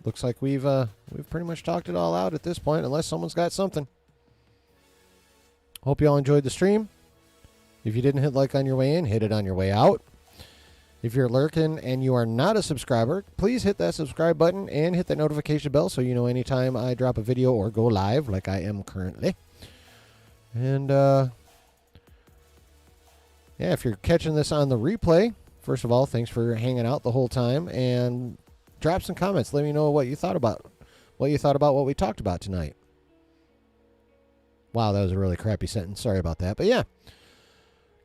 Looks like we've pretty much talked it all out at this point, unless someone's got something. Hope y'all enjoyed the stream. If you didn't hit like on your way in, hit it on your way out. If you're lurking and you are not a subscriber, please hit that subscribe button and hit that notification bell so you know anytime I drop a video or go live like I am currently. And, yeah, if you're catching this on the replay, first of all, thanks for hanging out the whole time, and drop some comments. Let me know what you thought about what we talked about tonight. Wow, that was a really crappy sentence. Sorry about that. But yeah,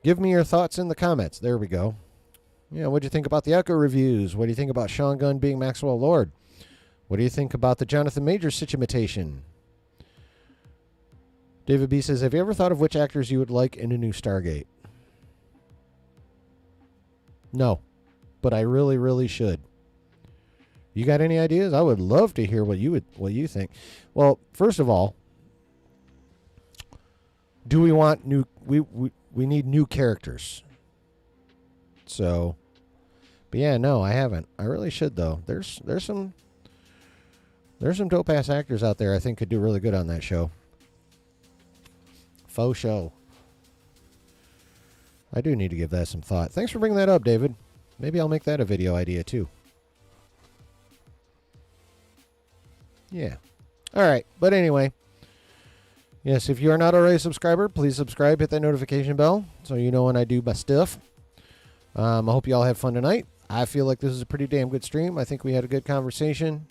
give me your thoughts in the comments. There we go. Yeah, what do you think about the Echo reviews? What do you think about Sean Gunn being Maxwell Lord? What do you think about the Jonathan Majors situation? David B says, have you ever thought of which actors you would like in a new Stargate? No, but I really, really should. You got any ideas? I would love to hear what you think. Well, first of all, do we want new? We need new characters. So, but yeah, no, I haven't. I really should though. There's some dope ass actors out there I think could do really good on that show. Faux show. I do need to give that some thought. Thanks for bringing that up, David. Maybe I'll make that a video idea too. Yeah. All right. But anyway, yes, if you are not already a subscriber, please subscribe, hit that notification bell so you know when I do my stuff. I hope you all have fun tonight. I feel like this is a pretty damn good stream. I think we had a good conversation.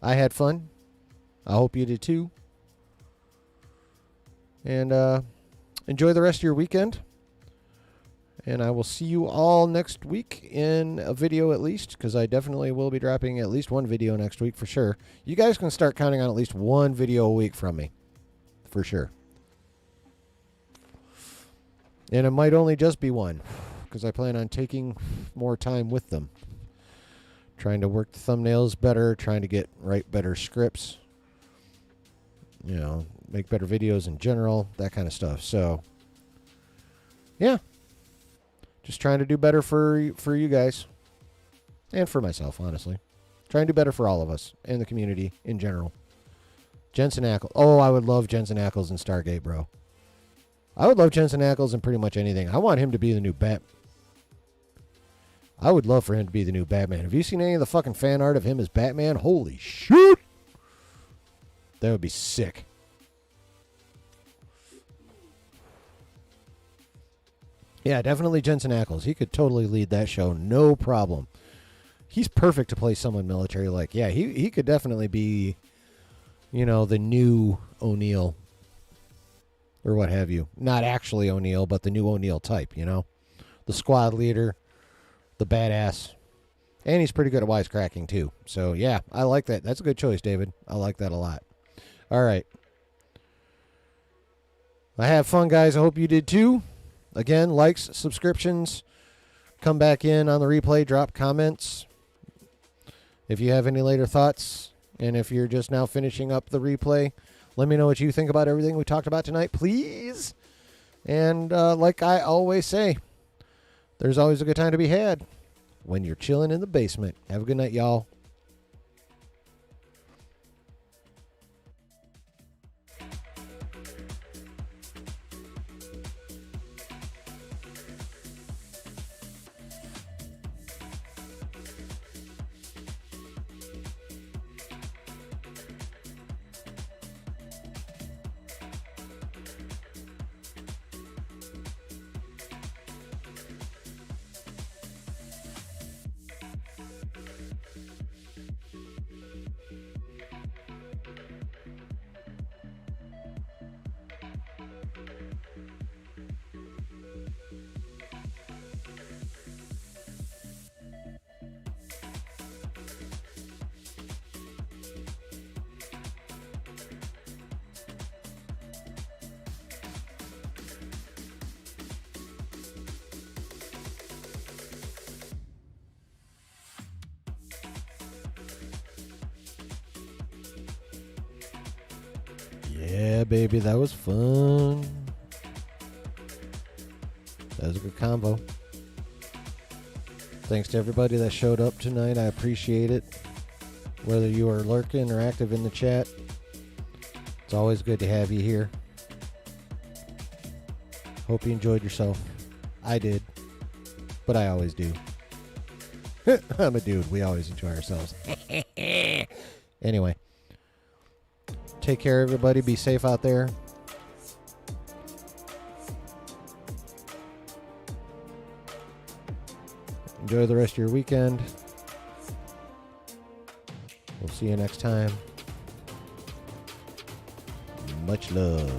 I had fun. I hope you did too. And enjoy the rest of your weekend. And I will see you all next week in a video at least, because I definitely will be dropping at least one video next week for sure. You guys can start counting on at least one video a week from me. For sure. And it might only just be one, because I plan on taking more time with them. Trying to work the thumbnails better, trying to write better scripts. You know, make better videos in general, that kind of stuff. So, yeah. Just trying to do better for you guys. And for myself, honestly. Trying to do better for all of us and the community in general. Jensen Ackles. Oh, I would love Jensen Ackles in Stargate, bro. I would love Jensen Ackles in pretty much anything. I want him to be the new Batman. I would love for him to be the new Batman. Have you seen any of the fucking fan art of him as Batman? Holy shit! That would be sick. Yeah, definitely Jensen Ackles. He could totally lead that show, no problem. He's perfect to play someone military-like. Yeah, he could definitely be, you know, the new O'Neill. Or what have you. Not actually O'Neill, but the new O'Neill type, you know? The squad leader, the badass. And he's pretty good at wisecracking, too. So, yeah, I like that. That's a good choice, David. I like that a lot. All right. I have fun, guys. I hope you did, too. Again, likes, subscriptions, come back in on the replay, drop comments. If you have any later thoughts, and if you're just now finishing up the replay, let me know what you think about everything we talked about tonight, please. And like I always say, there's always a good time to be had when you're chilling in the basement. Have a good night, y'all. Yeah, baby, that was fun. That was a good combo. Thanks to everybody that showed up tonight. I appreciate it. Whether you are lurking or active in the chat, it's always good to have you here. Hope you enjoyed yourself. I did. But I always do. I'm a dude. We always enjoy ourselves. Anyway. Take care, everybody. Be safe out there. Enjoy the rest of your weekend. We'll see you next time. Much love.